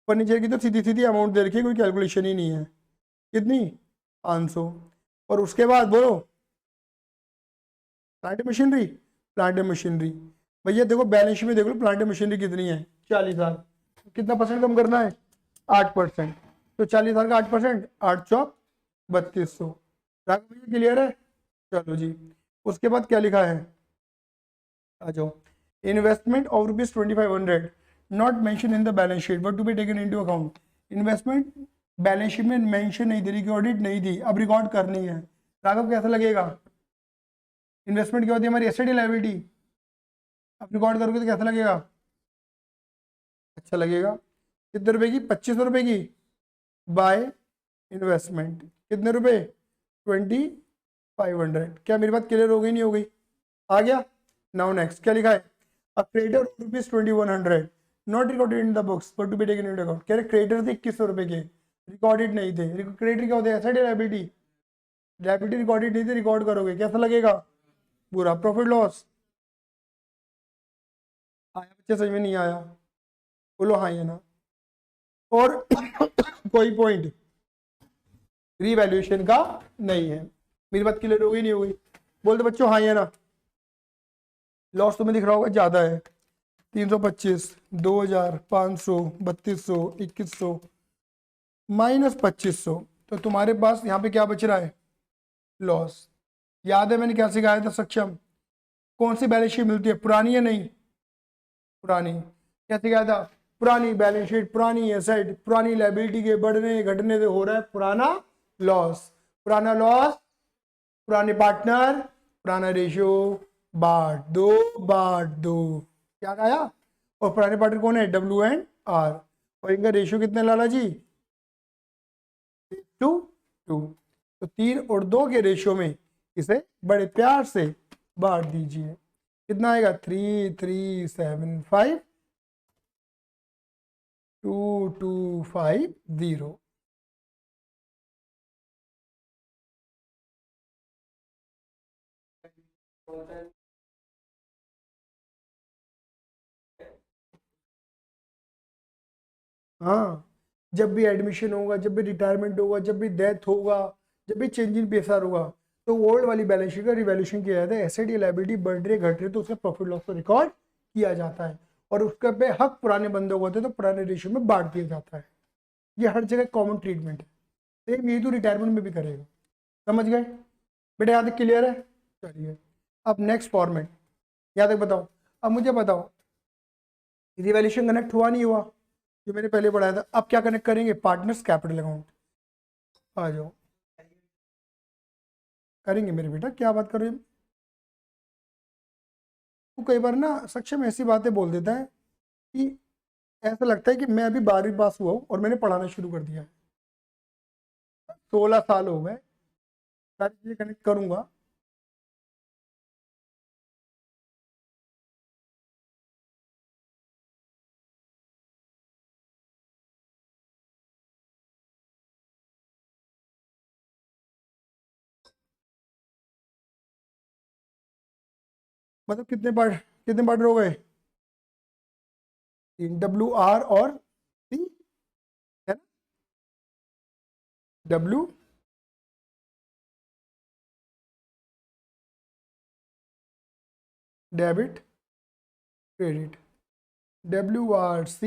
फर्नीचर की तो सीधी सीधी अमाउंट दे रखी है, कोई कैलकुलेशन ही नहीं है। कितनी? 500। और उसके बाद बोलो प्लांट मशीनरी। प्लांट मशीनरी भैया देखो बैलेंस शीट में देख लो, प्लांट मशीनरी कितनी है? 40,000। कितना परसेंट कम करना है? 8%। तो 40,000 का 8%, 8 चौक 3200। भैया क्लियर है? चलो जी, उसके बाद क्या लिखा है? आ जाओ। Investment of ₹2500 not mention in the balance sheet but to be taken into account. Investment balance sheet में मेंशन नहीं थी, ऑडिट नहीं थी, अब रिकॉर्ड करनी है। राघव कैसा लगेगा? इन्वेस्टमेंट क्या होती है? हमारी एसेट लायबिलिटी। अब रिकॉर्ड करोगे तो कैसा लगेगा? अच्छा लगेगा। कितने रुपए की? 2,500 रुपए की बाय इन्वेस्टमेंट। कितने रुपए? 2,500। क्या मेरी बात क्लियर हो गई नहीं हो गई? आ गया? नाउ नेक्स्ट क्या लिखा है? A creditor ₹2,100 not recorded in the books but to be taken into account. कह रहे क्रेडिटर थे 2,100 रुपए के, रिकॉर्डेड नहीं थे। क्रेडिटर क्या होते हैं? एसेट या लायबिलिटी? लायबिलिटी रिकॉर्डेड नहीं थे, रिकॉर्ड करोगे, कैसा लगेगा? बुरा। प्रॉफिट लॉस आया बच्चे? समझ में नहीं आया? बोलो हाँ या ना। और कोई पॉइंट रीवैल्यूएशन का नहीं है। मेरी बात क्लियर हो गई नहीं हो गई? बोल दो बच्चों हाँ या ना। लॉस तुम्हें दिख रहा होगा ज्यादा है, 325, 2,000, 500, 3,200, 2,100 माइनस 2,500। तो तुम्हारे पास यहाँ पे क्या बच रहा है? लॉस। याद है मैंने क्या सिखाया था? सक्षम कौन सी बैलेंस शीट मिलती है? पुरानी या नहीं? पुरानी। क्या सिखाया था? पुरानी बैलेंस शीट, पुरानी एसेट, पुरानी लायबिलिटी के बढ़ने घटने से हो रहा है पुराना लॉस। पुराना लॉस, पुराने पार्टनर, पुराना रेशियो, बांट दो। क्या आया? और पुराने पार्टनर कौन है? W&R। और इनका रेशियो कितना लाला जी? 2:2। तो 3 और 2 के रेशियो में इसे बड़े प्यार से बांट दीजिए। कितना आएगा? 3,375 2,250। हाँ, जब भी एडमिशन होगा, जब भी रिटायरमेंट होगा, जब भी डेथ होगा, जब भी चेंज इन पेशर होगा, तो ओल्ड वाली बैलेंस शीट का रिवैल्यूएशन किया जाता है। एसेट या लायबिलिटी बढ़ रही घट रही तो उसका प्रॉफिट लॉस को रिकॉर्ड किया जाता है, और उसके पे हक पुराने बंदों को होते हैं तो पुराने रेशियो में बांट दिया जाता है। ये हर जगह कॉमन ट्रीटमेंट है। सेम यही तो रिटायरमेंट में भी करेगा। समझ गए बेटा? यहाँ तक क्लियर है? चलिए अब नेक्स्ट फॉर्मेट, यहाँ तक बताओ। अब मुझे बताओ रिवैल्यूएशन कनेक्ट हुआ नहीं हुआ, जो मैंने पहले पढ़ाया था। अब क्या कनेक्ट करेंगे? Partners capital account. आ जाओ करेंगे मेरे बेटा, क्या बात कर रहे हो? वो कई बार ना सक्षम ऐसी बातें बोल देता है कि ऐसा लगता है कि मैं अभी 12वीं पास हुआ हूँ और मैंने पढ़ाना शुरू कर दिया है। 16 साल हो गए, सारी चीजें कनेक्ट करूंगा। मतलब कितने पार्ट हो गए? WR और C है ना? W डेबिट क्रेडिट, WRC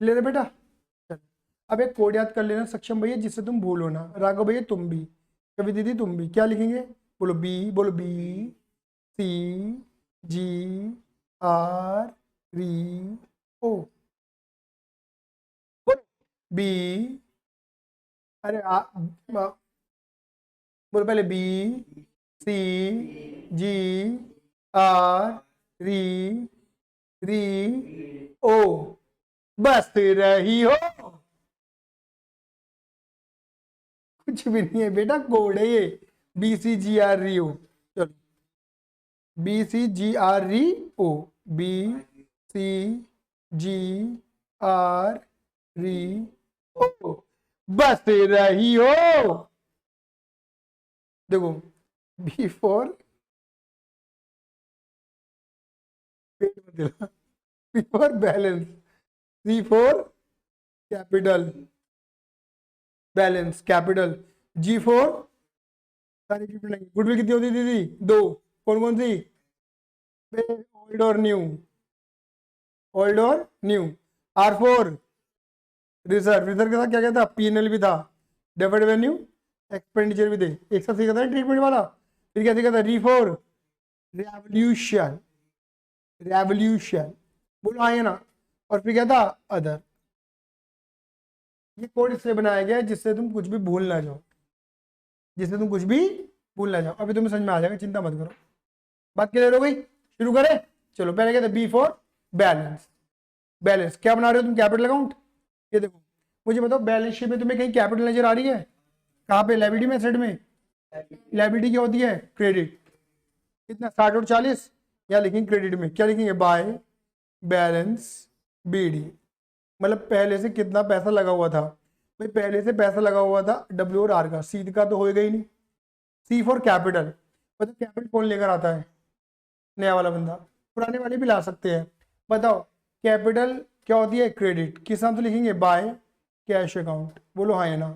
ले रहे बेटा? चल अब एक कोड याद कर लेना सक्षम भैया, जिससे तुम भूलो ना। राघव भैया तुम भी, कवि दीदी तुम भी, क्या लिखेंगे? बोलो बी, बोलो बी, CGRO, बी। अरे बोलो पहले CGRE री ओ। बस रही हो, कुछ भी नहीं है बेटा, कोड है ये। BCGRO। चलो BCGRO, BCGRO, बस रही हो। देखो बी फॉर पेट मत दिला, B for balance, C for capital, balance capital, G for सारी ट्रीटमेंट। गुडविल कितनी होती है दीदी? 2। कौन कौन सी? ओल्ड और न्यू, ओल्ड और न्यू। R4 रिजर्व, रिजर्व के साथ क्या क्या था? P&L भी था, डेफर्ड रेवेन्यू, एक्सपेंडिचर भी थे। एक साथ सीखा था ट्रीटमेंट वाला। फिर क्या सीखा था? R4 रेवोल्यूशन, रेवोल्यूशन बोलो आए ना। और फिर क्या था? अदर। ये कोड इसलिए बनाया गया है जिससे तुम कुछ भी भूल ना जाओ, जिससे तुम कुछ भी भूल ना जाओ। अभी तुम्हें समझ में आ जाएगा, चिंता मत करो। बात क्लियर हो गई? शुरू करें? चलो पहले क्या था? B for balance. बैलेंस क्या बना रहे हो तुम? Capital account. ये देखो मुझे बताओ, बैलेंस शीट में तुम्हें कहीं कैपिटल नजर आ रही है? कहाँ पे? लायबिलिटी में, एसेट में? लायबिलिटी क्या होती है? क्रेडिट। कितना? 60 और 40। या लिखेंगे क्रेडिट में क्या लिखेंगे? By balance BD। मतलब पहले से कितना पैसा लगा हुआ था? भाई पहले से पैसा लगा हुआ था W और R का, C का तो होएगा ही नहीं। C फॉर कैपिटल, मतलब कैपिटल कौन लेकर आता है? नया वाला बंदा। पुराने वाले भी ला सकते हैं। बताओ कैपिटल क्या होती है? क्रेडिट। किस नाम से लिखेंगे? By cash account. बोलो हाँ या ना।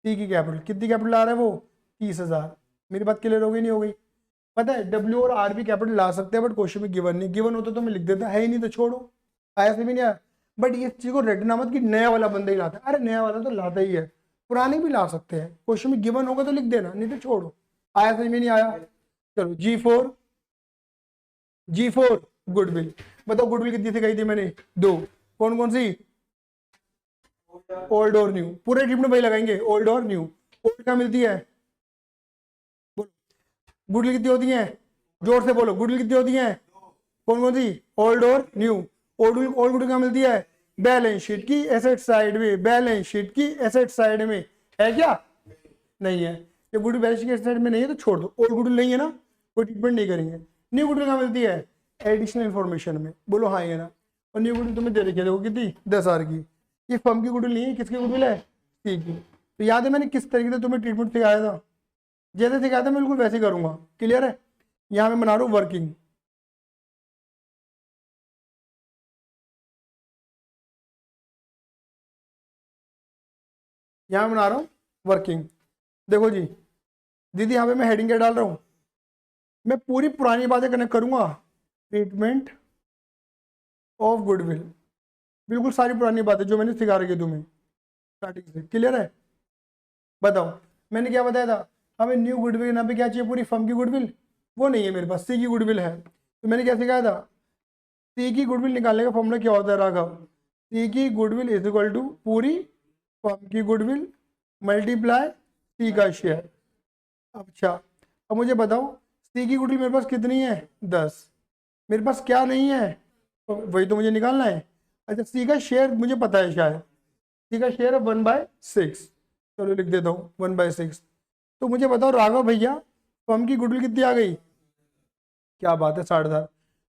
सी की कैपिटल, कितनी कैपिटल ला रहा है वो? 30,000। मेरी बात क्लियर हो गई नहीं हो गई? पता है W और R भी कैपिटल ला सकते हैं, बट क्वेश्चन में गिवन नहीं। गिवन होता तो मैं लिख देता, है ही नहीं तो छोड़ो, आया से भी नहीं आया। बट इस चीज को रटना मत कि नया वाला बंदा ही लाता है। अरे नया वाला तो लाता ही है, पुराने भी ला सकते हैं। क्वेश्चन में गिवन होगा तो लिख देना, नहीं तो छोड़ो। आया समझ में नहीं आया? चलो G4 गुडविल। बताओ गुडविल कितनी सी गई थी मैंने? 2। कौन कौन सी? ओल्ड और न्यू। पूरे ट्रिप में वही लगाएंगे, ओल्ड और न्यू। ओल्ड क्या मिलती है? गुडविल कितनी होती है? जोर से बोलो, गुडविल कितनी होती है? कौन कौन सी? ओल्ड और न्यू। ओल्ड ओल्ड गुडविल क्या मिलती है? बैलेंस शीट की एसेट साइड में, बैलेंस शीट की एसेट साइड में। है क्या? नहीं है। जब गुडविल बैलेंस शीट की साइड में नहीं है तो छोड़ दो। ओल्ड गुडविल नहीं है ना, कोई ट्रीटमेंट नहीं करेंगे। न्यू गुडविल क्या मिलती है? एडिशनल इन्फॉर्मेशन में। बोलो हाँ है ना। और न्यू गुडविल तुम्हें दे रखी है, देखो कितनी? 10,000 की। ये फर्म की गुडविल नहीं है, किसकी गुडविल है? सी की। तो याद है मैंने किस तरीके से तुम्हें ट्रीटमेंट सिखाया था? जैसे सिखाया था मैं बिल्कुल वैसे ही करूंगा। क्लियर है? यहाँ मैं बना रहा हूँ वर्किंग। यहाँ बना रहा हूँ वर्किंग। देखो जी दीदी, यहाँ पे मैं हेडिंग क्या डाल रहा हूँ? मैं पूरी पुरानी बातें कनेक्ट करूंगा। ट्रीटमेंट ऑफ गुडविल, बिल्कुल सारी पुरानी बातें जो मैंने सिखा रखी है तुम्हें स्टार्टिंग से, क्लियर है। बताओ, मैंने क्या बताया था, हमें न्यू गुडविल यहाँ पे क्या चाहिए, पूरी फर्म की गुडविल, वो नहीं है मेरे पास, सी की गुडविल है। तो मैंने क्या सिखाया था, सी की गुडविल निकालने का फॉर्मूला क्या होता है राघव, सी की गुडविल इज इक्वल टू पूरी फर्म की गुडविल मल्टीप्लाई सी का शेयर। अच्छा, अब मुझे बताओ सी की गुडविल मेरे पास कितनी है, 10, मेरे पास क्या नहीं है, तो वही तो मुझे निकालना है। अच्छा, सी का शेयर मुझे पता है शायद, सी का शेयर है 1/6, चलो लिख देता हूँ 1/6। तो मुझे बताओ राघव भैया, फर्म की गुडविल कितनी आ गई, क्या बात है, 60,000।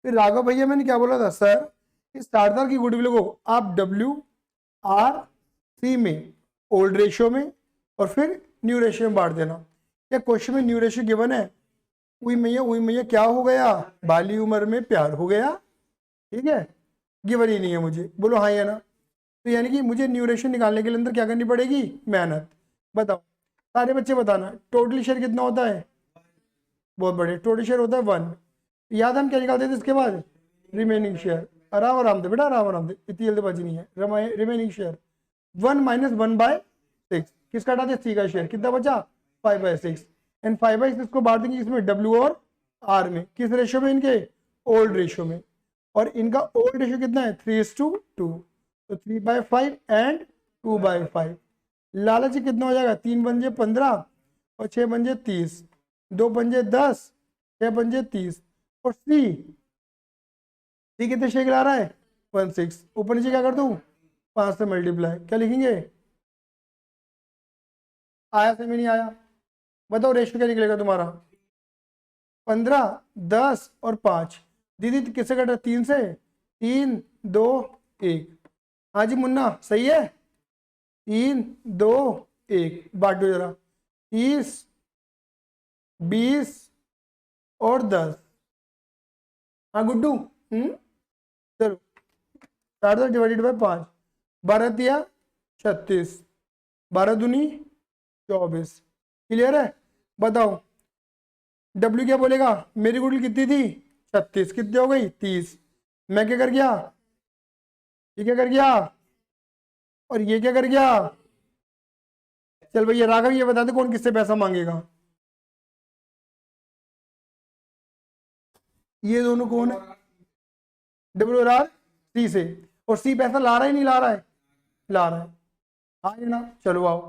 फिर राघव भैया मैंने क्या बोला था सर, इस 60,000 की गुडविल को आप WRC में, ओल्ड रेशियो में और फिर न्यू रेशियो में बांट देना। क्या क्वेश्चन में न्यू रेशियो गिवन है, उई मैया क्या हो गया, बाली उम्र में प्यार हो गया, ठीक है, गिवन ही नहीं है मुझे, बोलो हाँ या ना। तो यानी कि मुझे न्यू रेशियो निकालने के लिए अंदर क्या करनी पड़ेगी, मेहनत। बताओ सारे बच्चे बताना, टोटल शेयर कितना होता है, बहुत बढ़िया, टोटल शेयर होता है 1। याद हम क्या निकालते थे इसके बाद, रिमेनिंग शेयर, आराम आराम से बेटा, आराम आराम से, इतनी जल्दबाजी नहीं है। रिमेनिंग शेयर 1 - 1/6, किसका हटाते, सी का शेयर, कितना बचा, 5/6, एंड 5/6 को बांट देंगे इसमें W और R में, किस रेशियो में, इनके ओल्ड रेशियो में। और इनका ओल्ड रेशियो कितना है, 3:2, तो 3/5 एंड 2/5। लालच कितना हो जाएगा, 3 × 5 = 15 और 6 × 5 = 30, 2 × 5 = 10, 6 × 5 = 30। और सी कितने शेयर ला रहा है, 1/6, ऊपर नीचे क्या कर दूं, 5 से मल्टीप्लाई, क्या लिखेंगे, आया से में नहीं आया, बताओ रेशियो क्या निकलेगा तुम्हारा, 15, 10 और 5। दीदी किससे कट रहा है, 3 से, 3, 2, 1। हाँ जी मुन्ना सही है, 3, 2, 1, बांटो जरा, 30, 20 और 10। हाँ गुड्डू, चलो, 60/5, 12×3 = 36, 12×2 = 24, क्लियर है। बताओ डब्ल्यू क्या बोलेगा, मेरी गुडविल कितनी थी, 36, कितनी हो गई, 30। मैं क्या कर गया, ये क्या कर गया, और ये क्या कर गया। चल भैया राघव ये बता दे कौन किससे पैसा मांगेगा, ये दोनों कौन है, WRR सी से, और सी पैसा ला रहा है नहीं ला रहा है, ला रहा है, हाँ ये ना, चलो आओ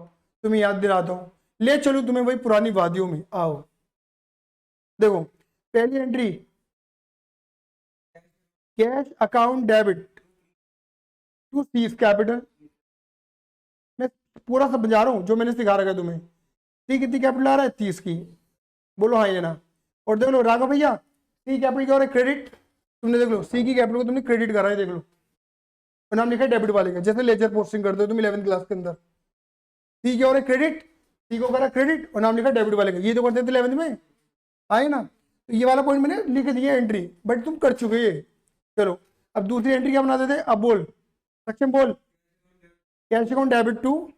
तुम्हें याद दिलाता हूँ, ले चलो तुम्हें वही पुरानी वादियों में, आओ देखो, पहली entry, cash account debit to C's capital, मैं पूरा सब बजा रहा हूँ जो मैंने सिखा रखा है तुम्हें। सी कितनी कैपिटल आ रहा है, 30 की, बोलो हाँ ये ना। और देख लो राघव भैया, सी कैपिटल क्या हो रहा है, क्रेडिट, तुमने देख लो सी की कैपिटल को तुमने क्रेडिट करा है, देख लो, और नाम लिखा है डेबिट वाले का, जैसे लेजर पोस्टिंग करते हो तुम 11th क्लास के अंदर, सी क्या हो रहा है, क्रेडिट, सी को करा क्रेडिट और नाम लिखा डेबिट वाले का, ये तो करते थे 11th में, आए ना। तो ये वाला पॉइंट मैंने लिख दिया एंट्री, बट तुम कर चुके ये। चलो अब दूसरी एंट्री क्या बना देते, अब बोल सक्षम बोल, कैश अकाउंट डेबिट टू,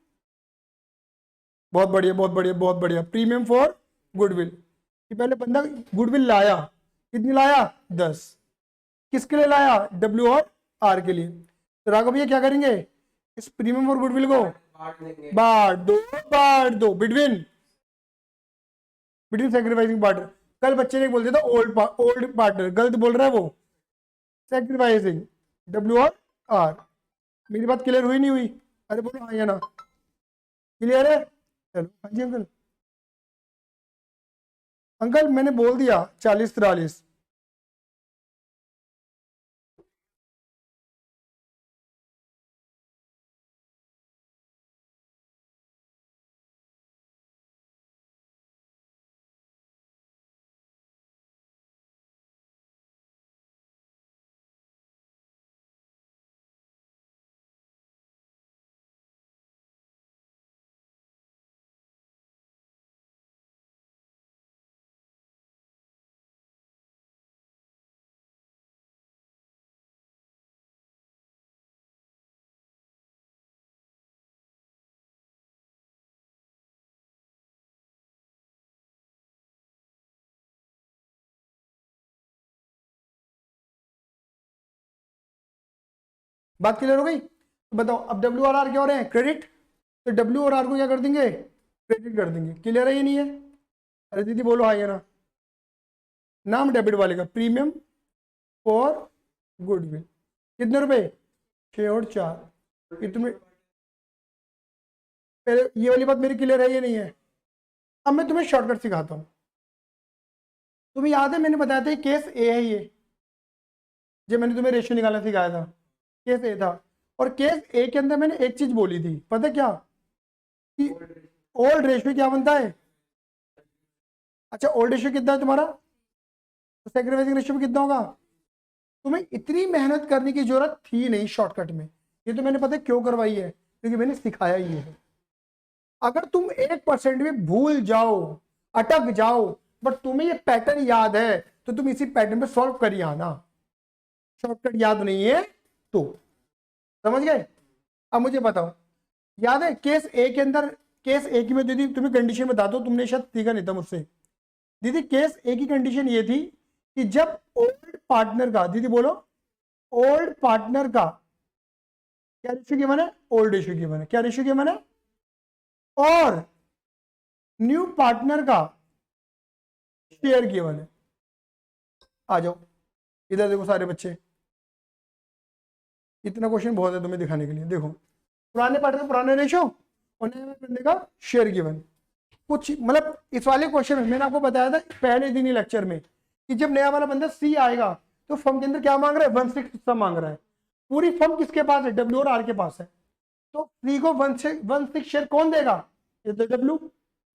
बहुत बढ़िया बहुत बढ़िया बहुत बढ़िया, प्रीमियम फॉर गुडविल, कि पहले बंदा गुडविल लाया, कितनी लाया, 10, किसके लिए लाया, W और R के लिए। तो राघव भैया क्या करेंगे, इस प्रीमियम फॉर गुडविल को बांट दो, बांट दो बिटवीन, बिटवीन सेक्रीफाइसिंग पार्टनर। कल बच्चे ने बोल दिया था ओल्ड पार्टनर, गलत बोल रहा है वो, सेक्रीफाइसिंग W और R। मेरी बात क्लियर हुई नहीं हुई, अरे बोलो हाँ या ना, क्लियर है, चलो हाँ जी अंकल, अंकल मैंने बोल दिया 40-43। बात क्लियर हो गई? तो बताओ अब डब्ल्यू और आर क्या हो रहे हैं? क्रेडिट। तो डब्ल्यू और आर को क्या कर देंगे? क्रेडिट कर देंगे। क्लियर है ये नहीं है? अरे दीदी बोलो हाँ या ना। नाम डेबिट वाले का प्रीमियम फॉर गुडविल कितने रुपए? 6 और 4। इतने पहले ये वाली बात मेरी क्लियर है ये नहीं है? अब मैं तुम्हें शॉर्टकट सिखाता हूँ। तुम्हें याद है मैंने बताया था केस ए है ये, जब मैंने तुम्हें रेशियो निकालना सिखाया था केस ए था। और केस ए के अंदर मैंने एक चीज बोली थी, पता क्या? कि ओल्ड रेशियो क्या बनता है? अच्छा ओल्ड रेशियो कितना है तुम्हारा? तो सैक्रिफाइसिंग रेशियो कितना होगा? तुम्हें इतनी मेहनत करने की जरूरत थी नहीं शॉर्टकट में। ये तो मैंने पता है क्यों करवाई है, क्योंकि मैंने सिखाया ही है। अगर तुम 1% भी भूल जाओ, अटक जाओ, बट तुम्हें ये पैटर्न याद है तो तुम इसी पैटर्न पे सॉल्व करिए आना। शॉर्टकट याद नहीं है तो समझ गए? अब मुझे बताओ, याद है केस ए के अंदर? केस ए की मैं दीदी तुम्हें कंडीशन बता दो, तुमने शायद सीखा नहीं था मुझसे। दीदी केस ए की कंडीशन ये थी कि जब ओल्ड पार्टनर का, दीदी बोलो, ओल्ड पार्टनर का क्या रेशियो गिवन है? ओल्ड रेशियो गिवन है। क्या रेशियो गिवन है? और न्यू पार्टनर का शेयर गिवन है। आ जाओ इधर देखो सारे बच्चे, इतना क्वेश्चन बहुत है तुम्हें दिखाने के लिए। देखो पुराने पार्टनर पुराने रेशियो और नए बंदे का शेयर गिवन। कुछ मतलब इस वाले क्वेश्चन में मैंने आपको बताया था पहले दिन ही लेक्चर में कि जब नया वाला बंदा सी आएगा तो फर्म के अंदर क्या मांग रहा है? 1/6 सब मांग रहा है। पूरी फर्म किसके पास है? डब्ल्यू और आर के पास है। तो सी को 1/6 शेयर कौन देगा? ये तो डब्ल्यू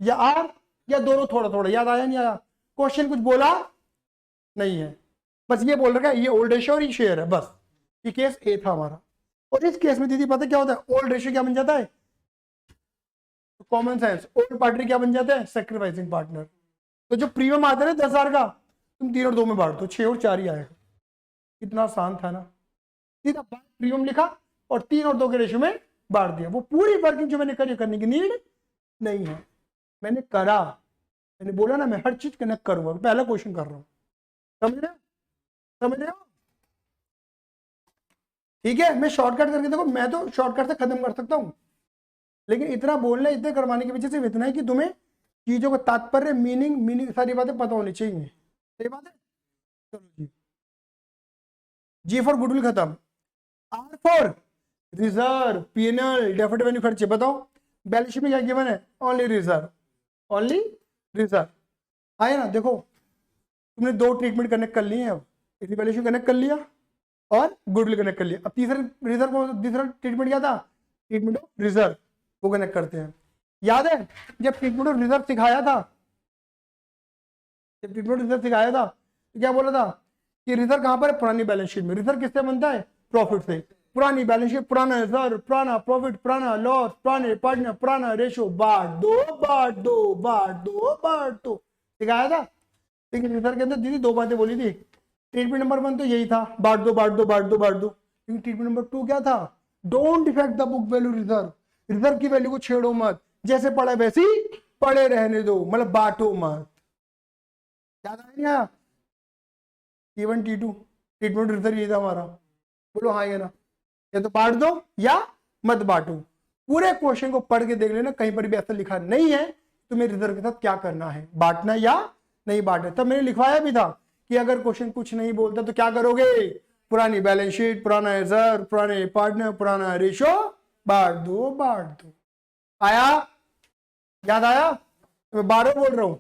या आर या दोनों थोड़ा थोड़ा। याद आया नहीं आया? क्वेश्चन कुछ बोला नहीं है, बस ये बोल रहा है ये ओल्ड रेशियो और ये शेयर है बस। ये केस ए था हमारा। और इस केस में दीदी पता क्या होता है? ओल्ड रेशियो क्या बन जाता है? कॉमन सेंस, ओल्ड पार्टनर क्या बन जाता है? Sacrificing partner. तो जो प्रीमियम आता है ना 10,000 का, तुम 3 और 2 में बांट दो, 6 और 4 ही आएगा। कितना आसान था ना? सीधा प्रीमियम लिखा और 3 और 2 के रेशियो में बांट दिया। वो पूरी वर्किंग जो मैंने करी करने की नीड नहीं है। मैंने करा, मैंने बोला ना मैं हर चीज कनेक्ट करूंगा। पहला क्वेश्चन कर रहा हूं, समझ रहे हो? समझ रहे हो? ठीक है, मैं शॉर्टकट करके देखो, मैं तो शॉर्टकट से खत्म कर सकता हूं, लेकिन इतना बोलना इतने करवाने की वजह से इतना है कि तुम्हें चीजों का तात्पर्य, मीनिंग सारी बातें पता होनी चाहिए। सही बात है? चलो जी, जी फॉर गुडविल खत्म। R for reserve, PNL, deferred revenue खर्चे। बताओ बैलेंस शीट में क्या गिवन है? Only reserve, only reserve. आए ना? देखो तुमने 2 ट्रीटमेंट कनेक्ट कर लिए हैं, अब इवैल्यूएशन कनेक्ट कर लिया और गुडविल कनेक्ट कर लिया। अब तीसरा रिजर्व को, तीसरा ट्रीटमेंट क्या था? ट्रीटमेंट ऑफ रिजर्व, वो कनेक्ट करते हैं। याद है जब ट्रीटमेंट ऑफ रिजर्व सिखाया था, जब ट्रीटमेंट ऑफ रिजर्व सिखाया था तो क्या बोला था कि रिजर्व कहां पर है? पुरानी बैलेंस शीट में। रिजर्व किससे बनता है? प्रॉफिट से। पुरानी बैलेंस शीट, पुराना रिजर्व, पुराना प्रॉफिट, पुराना लॉस, पुराने पार्टनर, पुराना रेशो, बांट दो बांट दो बांट दो बांट दो, सिखाया था। लेकिन रिजर्व के अंदर दीदी 2 बातें बोली थी। ट्रीटमेंट नंबर 1 तो यही था, बांट दो बांट दो बांट दो बांट दो। लेकिन ट्रीटमेंट नंबर 2 क्या था? Don't effect the book value reserve. Reserve की वैल्यू को छेड़ो मत, जैसे पड़ा वैसे ही पड़े रहने दो, मतलब बांटो मत। याद आया नहीं आया? T1 T2 ट्रीटमेंट रिजर्व ये था हमारा। बोलो हाँ या ना? या तो बांट दो या मत बांटो। पूरे क्वेश्चन को पढ़ के देख लेना, कहीं पर भी ऐसा लिखा नहीं है तुम्हें रिजर्व के साथ क्या करना है, बांटना या नहीं बांटना। तब मैंने लिखवाया भी था कि अगर क्वेश्चन कुछ नहीं बोलता तो क्या करोगे? पुरानी बैलेंस शीट, पुराना रिजर्व, पुराने पार्टनर, पुराना रेशो, बांट दो बांट दो। आया? याद आया? तो मैं 12 बोल रहा हूं,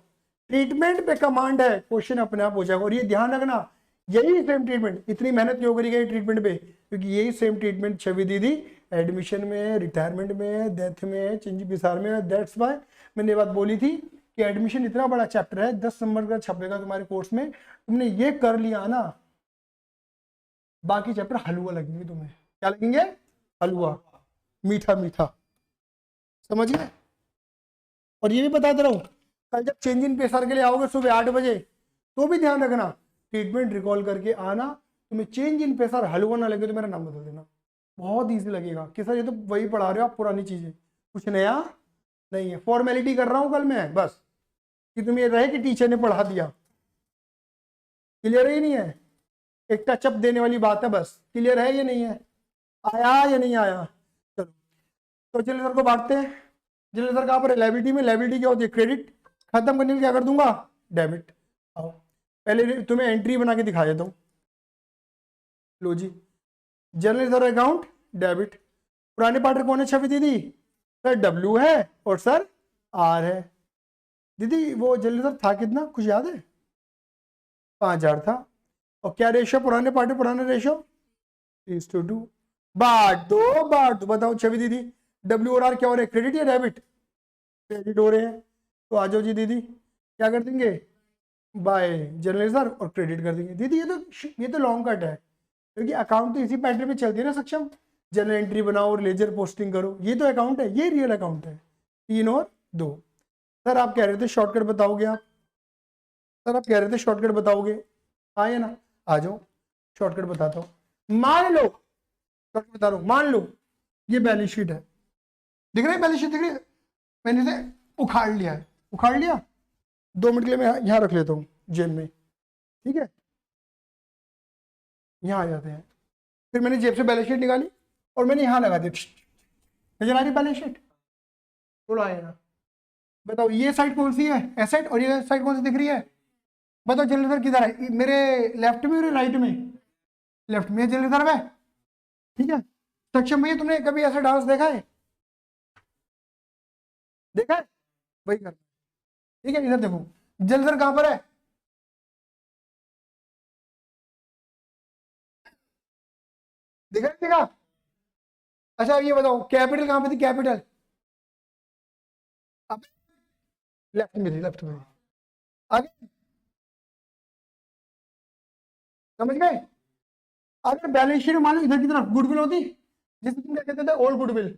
ट्रीटमेंट पे कमांड है, क्वेश्चन अपने आप हो जाएगा। और ये ध्यान रखना, यही सेम ट्रीटमेंट, इतनी मेहनत क्यों करी गई ट्रीटमेंट पे? क्योंकि यही सेम ट्रीटमेंट छवि दीदी एडमिशन में, रिटायरमेंट में, डेथ में, चेंज विसार में। दैट्स वाई मैंने ये बात बोली थी कि एडमिशन इतना बड़ा चैप्टर है, 10 नंबर का छपेगा तुम्हारे कोर्स में। तुमने ये कर लिया ना, बाकी चैप्टर हलवा लगेंगे तुम्हें। क्या लगेंगे? हलवा, मीठा मीठा। समझ गए? और ये भी बताते रहो, कल जब चेंज इन पेशर के लिए आओगे सुबह 8 बजे, तो भी ध्यान रखना ट्रीटमेंट रिकॉल करके आना। तुम्हें चेंज इन पेशर हलवा ना लगे तो मेरा नाम बदल देना, बहुत ईजी लगेगा कि सर ये तो वही पढ़ा रहे हो आप, पुरानी चीजें, कुछ नया नहीं है। फॉर्मेलिटी कर रहा हूँ कल मैं बस, कि तुम्हें रहे कि टीचर ने पढ़ा दिया। क्लियर ही नहीं है? एक टचअप देने वाली बात है बस। क्लियर है ये नहीं है? आया या नहीं आया? चलो, तो जनरल को बांटते हैं। जनरल कहाँ पर है? लायबिलिटी में। लायबिलिटी क्या होती है? क्रेडिट। खत्म करने के लिए क्या कर दूंगा? डेबिट। आओ पहले तुम्हें एंट्री बना के दिखा देता हूँ। लो जी, जनरल रिजर्व अकाउंट डेबिट। पुराने पार्टनर कौन है छवि दीदी? सर डब्ल्यू है और सर आर है। दीदी वो जनरल रिजर्व था कितना, कुछ याद है? 5,000 था। और क्या रेशो पुराने पार्टनर, पुराना रेशो 3:2। बांट दो बताओ छवि दीदी, डब्ल्यू और आर क्या हो रहे हैं? क्रेडिट या डेबिट? क्रेडिट हो रहे हैं। तो आ जाओ जी दीदी, क्या कर देंगे? बाय जनरल रिजर्व और क्रेडिट कर देंगे। दीदी ये तो लॉन्ग कट है, क्योंकि अकाउंट तो इसी पैटर्न में चलती है ना सक्षम। जनरल एंट्री बनाओ और लेजर पोस्टिंग करो, ये तो अकाउंट है, ये रियल अकाउंट है। 3 और 2। सर आप कह रहे थे शॉर्टकट बताओगे आप? सर आप कह रहे थे शॉर्टकट बताओगे, आए ना? आ जाओ शॉर्टकट बताता हूँ। मान लो, शॉर्टकट बता रहा हूँ, मान लो ये बैलेंस शीट है, दिख रहा है? बैलेंस शीट दिख रही है? मैंने इसे उखाड़ लिया है, उखाड़ लिया। 2 मिनट के लिए मैं यहाँ रख लेता हूँ जेब में, ठीक है? यहाँ आ जाते हैं। फिर मैंने जेब से बैलेंस शीट निकाली और मैंने यहाँ लगा दी। नजर आ रही बैलेंस शीट? बोलो आया ना? बताओ ये साइड कौन सी है? एसेट। और ये साइड कौन सी दिख रही है? बताओ जनरल किधर है? मेरे लेफ्ट में और राइट में? लेफ्ट में जनरल है, ठीक है? सक्षम भैया तुमने कभी ऐसा डांस देखा है? देखा है? वही कर, ठीक है? इधर देखो जनरल कहां पर है? देखा नहीं देखा? अच्छा ये बताओ कैपिटल कहां पे थी? कैपिटल अब लेफ्ट में थी, लेफ्ट में थी। आगे समझ गए? अगर बैलेंस शीट मान लो इधर की तरफ गुडविल होती, जिसे तुम क्या कहते थे? Old goodwill.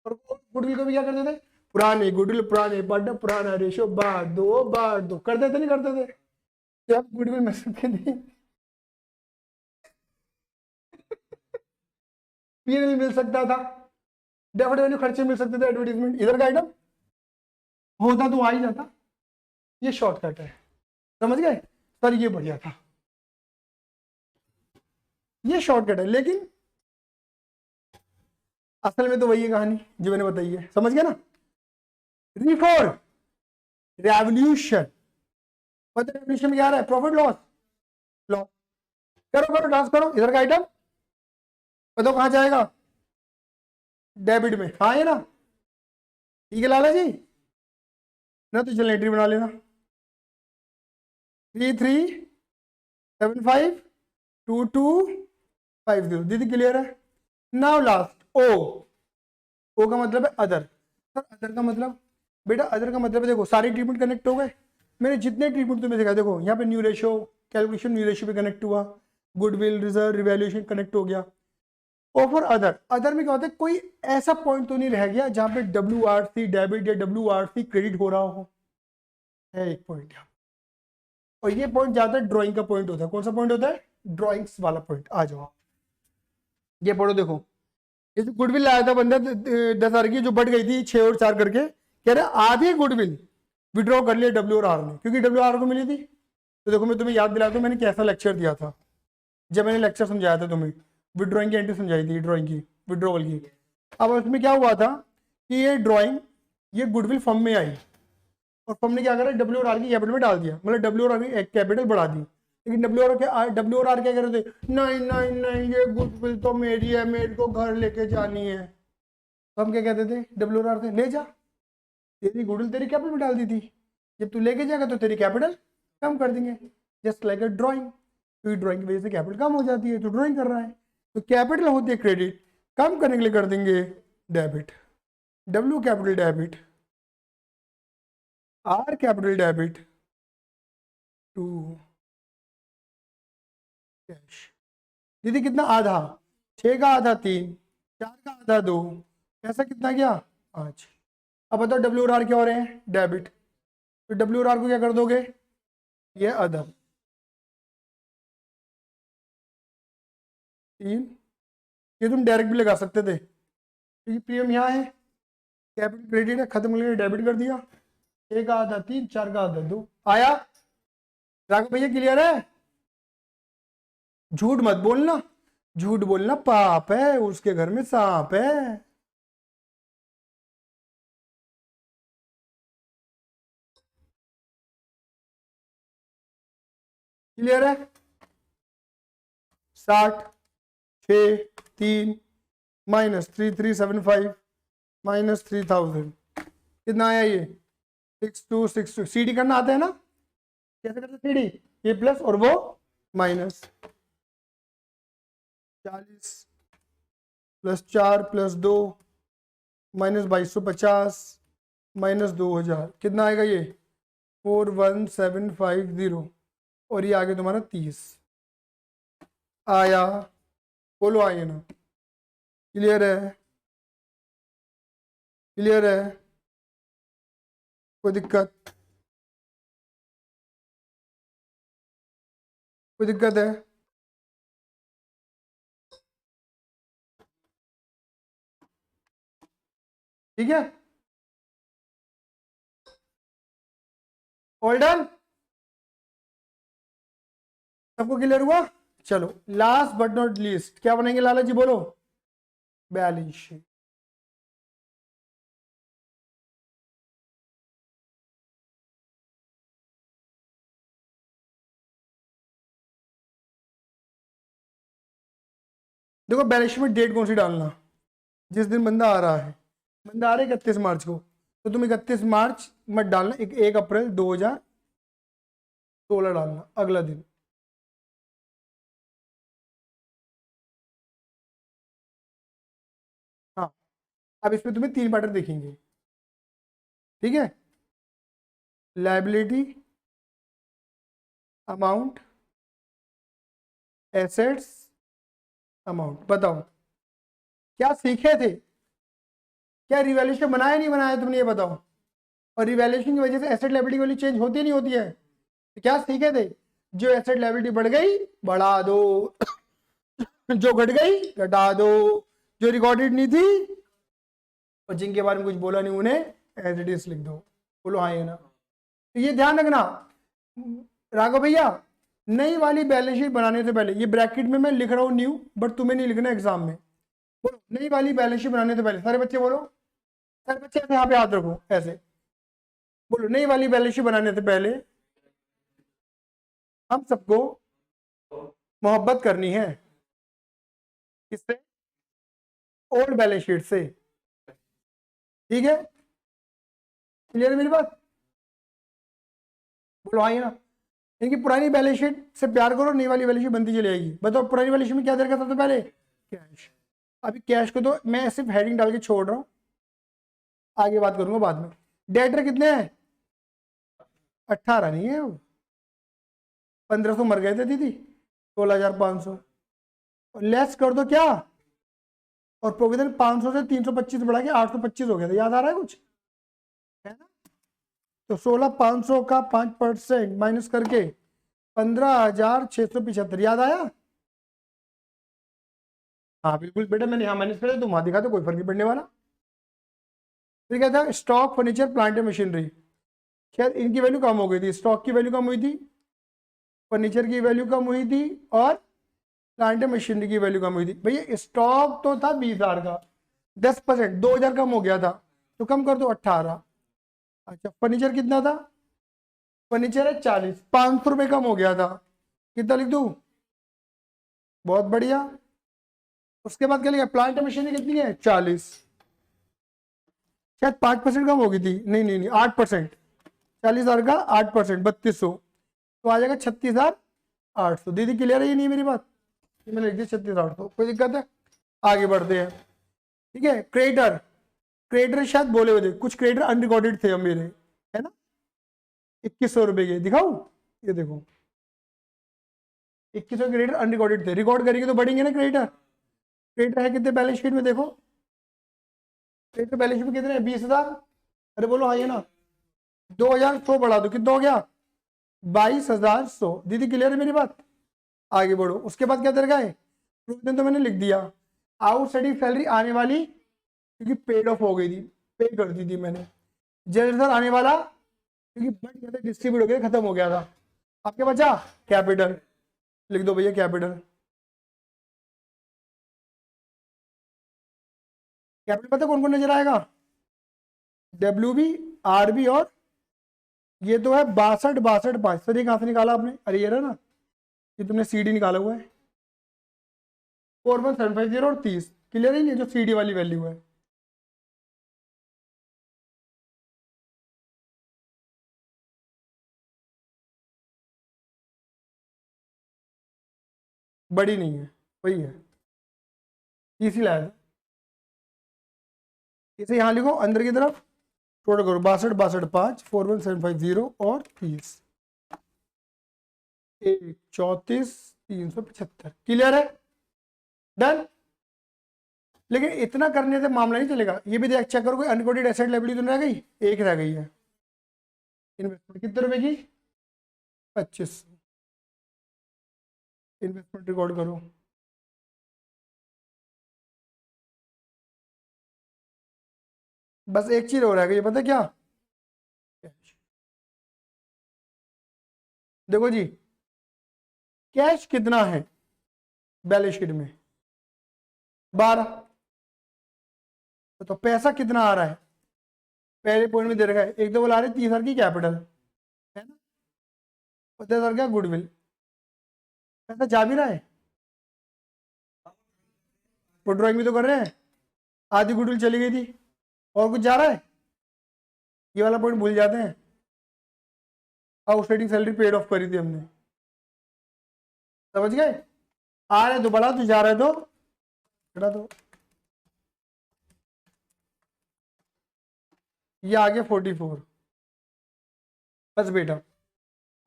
और गुडविल को भी क्या करते थे? पुराने गुडविल, पुराने बड़ा पुराना रेशो, बार दो करते थे, नहीं करते थे? जब गुडविल में सकते थे, पीएनएल मिल सकता था, डेफिनेट रेवेन्यू खर्चे मिल सकते थे, एडवर्टीजमेंट इधर का आइटम होता तो आ ही जाता। ये शॉर्टकट है, समझ गए? सर ये बढ़िया था, ये शॉर्टकट है, लेकिन असल में तो वही है कहानी जो मैंने बताई है, समझ गया ना? रिफॉर्म, रेवोल्यूशन, मतलब रेवोल्यूशन में क्या आ रहा है? Profit loss, loss. करो करो डांस करो, इधर का आइटम बताओ कहां जाएगा? डेबिट में, हाँ है ना? ठीक है लाला जी ना? तो चल एंट्री बना लेना, 33752250। दीदी क्लियर है? नाउ लास्ट ओ। ओ का मतलब है अदर। सर अदर का मतलब? बेटा अदर का मतलब है, देखो सारी ट्रीटमेंट कनेक्ट हो गए। मैंने जितने ट्रीटमेंट तुम्हें दिखाया, देखो यहाँ पे new ratio calculation, new ratio पे कनेक्ट हुआ, गुडविल रिजर्व रिवैल्यूएशन कनेक्ट हो गया। और अदर, अदर में क्या होता है? कोई ऐसा पॉइंट तो नहीं रह गया जहां पे WRC डेबिट या WRC क्रेडिट हो रहा हो, है एक पॉइंट। और ये पॉइंट ज्यादा ड्राइंग का पॉइंट होता है। कौन सा पॉइंट होता है? ड्राइंग्स वाला पॉइंट। आ जाओ ये पढ़ो, देखो ये जो गुडविल लाया था बंदा 10,000 की, जो बढ़ गई थी 6 और 4 करके, कह रहे आधी गुडविल विड्रॉ कर लिया डब्ल्यू और आर ने, क्योंकि डब्ल्यू आर को मिली थी। तो देखो मैं तुम्हें याद दिलाता हूँ मैंने कैसा लेक्चर दिया था, जब मैंने लेक्चर समझाया था तुम्हें, विड्रॉइंग की एंट्री समझाई थी, ड्राइंग की, विड्रॉवल की। अब उसमें क्या हुआ था कि ये ड्राइंग, ये गुडविल फर्म में आई और फर्म ने क्या करा? डब्ल्यू और आर की कैपिटल में डाल दिया, मतलब डब्ल्यू और आर की कैपिटल बढ़ा दी। लेकिन डब्ल्यू और आर क्या कर रहे थे? नहीं नहीं नहीं ये गुडविल तो मेरी है, मेरे को घर लेके जानी है। तो हम क्या कहते थे डब्ल्यू और आर से? ले जा, तेरी गुडविल तेरी कैपिटल में डाल दी थी, जब तू लेके जाएगा तो तेरी कैपिटल कम कर देंगे, जस्ट लाइक अ ड्राइंग। तो ड्राइंग की वजह से कैपिटल कम हो जाती है, तो ड्राइंग कर रहा है, तो कैपिटल होती है क्रेडिट, कम करने के लिए कर देंगे debit. W capital debit, R capital debit to cash. दीदी कितना? आधा, 6 का आधा 3, 4 का आधा 2, ऐसा कितना गया? 5। अब बताओ डब्ल्यू और आर क्या हो रहे हैं? डेबिट। तो डब्ल्यू और आर को क्या कर दोगे? ये अदर 3। ये तुम डायरेक्ट भी लगा सकते थे, क्योंकि प्रीमियम यहाँ है, कैपिटल क्रेडिट है, खत्म करके डेबिट कर दिया। 6 का आधा 3, 4 का आधा 2। आया राघव भैया? क्लियर है? झूठ मत बोलना, झूठ बोलना पाप है, उसके घर में सांप है। क्लियर है? 60, 6, 3 -3375 -3000 कितना आया ये? 6262। सीडी करना आता है ना? कैसे करते सीडी? ये प्लस और वो माइनस। 40 +4 +2 -2250 -2000 कितना आएगा ये? 41750। और ये आगे तुम्हारा 30 आया। बोलो आइए ना। क्लियर है? क्लियर है? कोई दिक्कत? कोई दिक्कत है? ठीक है, ऑल डन? सबको क्लियर हुआ? चलो लास्ट बट नॉट लीस्ट क्या बनेंगे लाला जी बोलो? Balance sheet. देखो बैलेंस शीट में डेट कौन सी डालना? जिस दिन बंदा आ रहा है, बंदा आ रहा है 31 मार्च को, तो तुम 31 मार्च मत डालना, 1 अप्रैल 2016 डालना, अगला दिन। हाँ, अब इसमें तुम्हें 3 पैटर्न दिखेंगे। ठीक है, लाइबिलिटी, अमाउंट, एसेट्स, अमाउंट। बताओ क्या सीखे थे? क्या रिवैल्यूएशन बनाया नहीं बनाया तुमने, ये बताओ। और रिवैल्यूएशन की वजह से एसेट लायबिलिटी वैल्यू चेंज होती नहीं होती है? तो क्या सीखे थे? जो एसेट लायबिलिटी बढ़ गई बढ़ा दो, जो घट गई घटा दो, जो रिकॉर्डेड नहीं थी और जिनके बारे में कुछ बोला नहीं उन्हें एज इट इज लिख दो। बोलो हाँ या ना? तो ये ध्यान रखना राघव भैया, नई वाली बैलेंस शीट बनाने से पहले, ये ब्रैकेट में मैं लिख रहा हूँ न्यू, बट तुम्हें नहीं लिखना एग्जाम में। बोलो नई वाली बैलेंस शीट बनाने से पहले, सारे बच्चे बोलो, सारे बच्चे ऐसे यहाँ पे हाथ रखो ऐसे। बोलो नई वाली बैलेंस शीट बनाने से पहले हम सबको मोहब्बत करनी है। किससे? ओल्ड बैलेंस शीट से। ठीक है, क्लियर है मेरी बात? बोलो हाँ या ना? इनकी पुरानी बैलेंस शीट से प्यार करो, नई वाली बैलेंस शीट बनती चली आएगी। बताओ पुरानी बैलेंस शीट में क्या दरकार सबसे पहले? कैश। अभी कैश को तो मैं सिर्फ हेडिंग डाल के छोड़ रहा हूँ, आगे बात करूंगा बाद में। डेटर कितने हैं? 18 नहीं है वो, 1500 मर गए थे दीदी, 16,500 और लेस कर दो क्या, और प्रोविजन 500 से 325 बढ़ा के 825 हो गया था, याद आ रहा है कुछ? है ना? तो 16,500 का 5% माइनस करके 15,675 याद आया? हाँ बिल्कुल बेटा, मैंने यहाँ माइनस कर दिया, तुम वहां दिखा दो, कोई फर्क नहीं पड़ने वाला। फिर क्या था? Stock, furniture, plant and machinery, शायद इनकी वैल्यू कम हो गई थी, स्टॉक की वैल्यू कम हुई थी, फर्नीचर की वैल्यू कम हुई थी, और प्लांट एंड मशीनरी की वैल्यू कम हुई थी। भैया स्टॉक तो था 20,000 का, 10% 2,000 कम हो गया था, तो कम कर दो 18। अच्छा फर्नीचर कितना था? फर्नीचर है 40, 500 रुपये कम हो गया था, कितना लिख दूं? बहुत बढ़िया। उसके बाद क्या लिखा? प्लांट एंड मशीनरी कितनी है? 40, शायद 5% कम हो गई थी, नहीं नहीं नहीं 8%, 40,000 का 8%, 3200, तो आ जाएगा 36,800। दीदी क्लियर है ये नहीं मेरी बात? ये मैंने लिख दिया 36,800, कोई दिक्कत है? आगे बढ़ते हैं। ठीक है, क्रेडिटर, क्रेडिटर शायद बोले हुए थे, कुछ क्रेडिटर अनरिकॉर्डेड थे अब मेरे, है ना? 2100 रुपए के दिखाऊं? ये देखो 2100 क्रेडिटर अनरिकॉर्डेड थे, रिकॉर्ड करेंगे तो बढ़ेंगे ना क्रेडिटर। क्रेडिटर है कितने बैलेंस शीट में देखो? क्रेडिटर बैलेंस शीट में कितने? 20,000। अरे बोलो हाँ ये ना? 2,100 बढ़ा दो, कितना हो गया? 22,100। दीदी क्लियर है मेरी बात? आगे बढ़ो। उसके बाद क्या दरगाह है? प्रोविजन तो मैंने लिख दिया, आउटस्टैंडिंग सैलरी आने वाली क्योंकि पेड ऑफ हो गई थी, पे कर दी थी मैंने। जनरल आने वाला क्योंकि बट गया था, डिस्ट्रीब्यूट हो गया, खत्म हो गया था। अब क्या बचा? कैपिटल, लिख दो भैया कैपिटल। कैपिटल पता कौन कौन नजर आएगा? WB, RB और ये तो है 62 62 5। सर ये कहां से निकाला आपने? अरे ये रहा ना, ये तुमने CD निकाला हुआ है 41750 और 30। क्लियर है? ये जो CD वाली वैल्यू है। बड़ी नहीं है, वही है, इसी लाया था। इसे यहाँ लिखो अंदर की तरफ, टोटल करो 62 62 5 41750 और 30, 34 375। क्लियर है? डन। लेकिन इतना करने से मामला नहीं चलेगा। ये भी देख चेक करो, कोई अनकोटेड एसेट लायबिलिटी तो नहीं रह गई? एक रह गई है। इन्वेस्टमेंट कितने रुपए की? 25। इन्वेस्टमेंट रिकॉर्ड करो। बस एक चीज हो रहा है, ये पता क्या? देखो जी, कैश कितना है बैलेंस शीट में? 12। तो पैसा कितना आ रहा है? पहले पॉइंट में दे रखा है, एक तो बोला रहे 30,000 की कैपिटल है ना, 50,000 का गुडविल। पैसा जा भी रहा है, वो ड्राइंग भी तो कर रहे हैं। आधी गुडविल चली गई थी, और कुछ जा रहा है? ये वाला पॉइंट भूल जाते हैं। आउटस्टैंडिंग सैलरी पेड ऑफ करी थी हमने, समझ गए? आ रहे तो बड़ा, तो जा रहे तो बड़ा। तो ये आ गया 44। बस बेटा,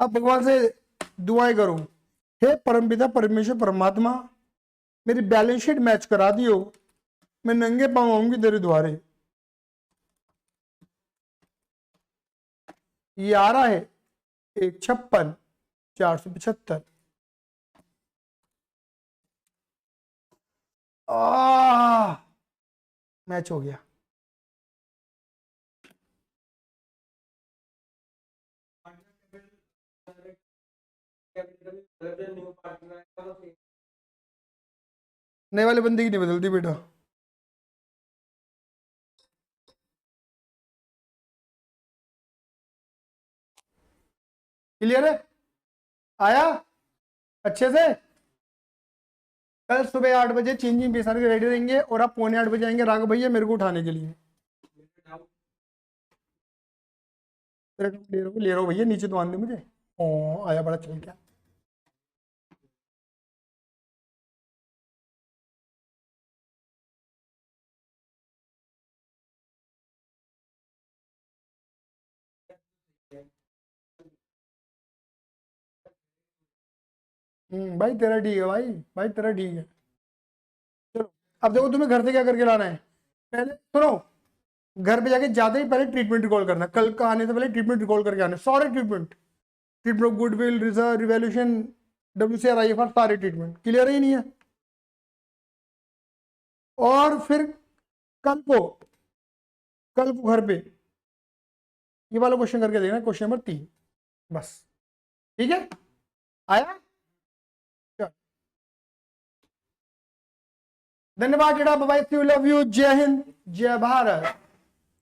अब भगवान से दुआएं करो, हे परमपिता परमेश्वर परमात्मा, मेरी बैलेंस शीट मैच करा दियो, मैं नंगे पाँव आऊंगी तेरे द्वारे। ये आ रहा है 156,475। मैच हो गया। नए वाले बंदे की नहीं बदलती बेटा। क्लियर है? आया अच्छे से? कल सुबह 8 बजे चेंजिंग बेसार के रेडी रहेंगे, और आप 7:45 आएंगे राघव भैया मेरे को उठाने के लिए। ले रहा हूँ भैया, नीचे तो आने मुझे। ओ आया, बड़ा चल गया। भाई तेरा ठीक है, भाई तेरा ठीक है। चलो, अब देखो तुम्हें घर से क्या करके लाना है। पहले सुनो, घर पे जाके जाते ही पहले ट्रीटमेंट रिकॉल करना। कल का आने से पहले ट्रीटमेंट रिकॉल करके आने, सारे treatment, treatment of goodwill, reserve, revaluation, WCR, IFR, सारे ट्रीटमेंट। क्लियर ही नहीं है? और फिर कल को घर पे ये वाला क्वेश्चन करके देखना, क्वेश्चन नंबर 3। बस ठीक है? आया? धन्यवाद बेटा, बाय, लव यू, जय हिंद, जय भारत।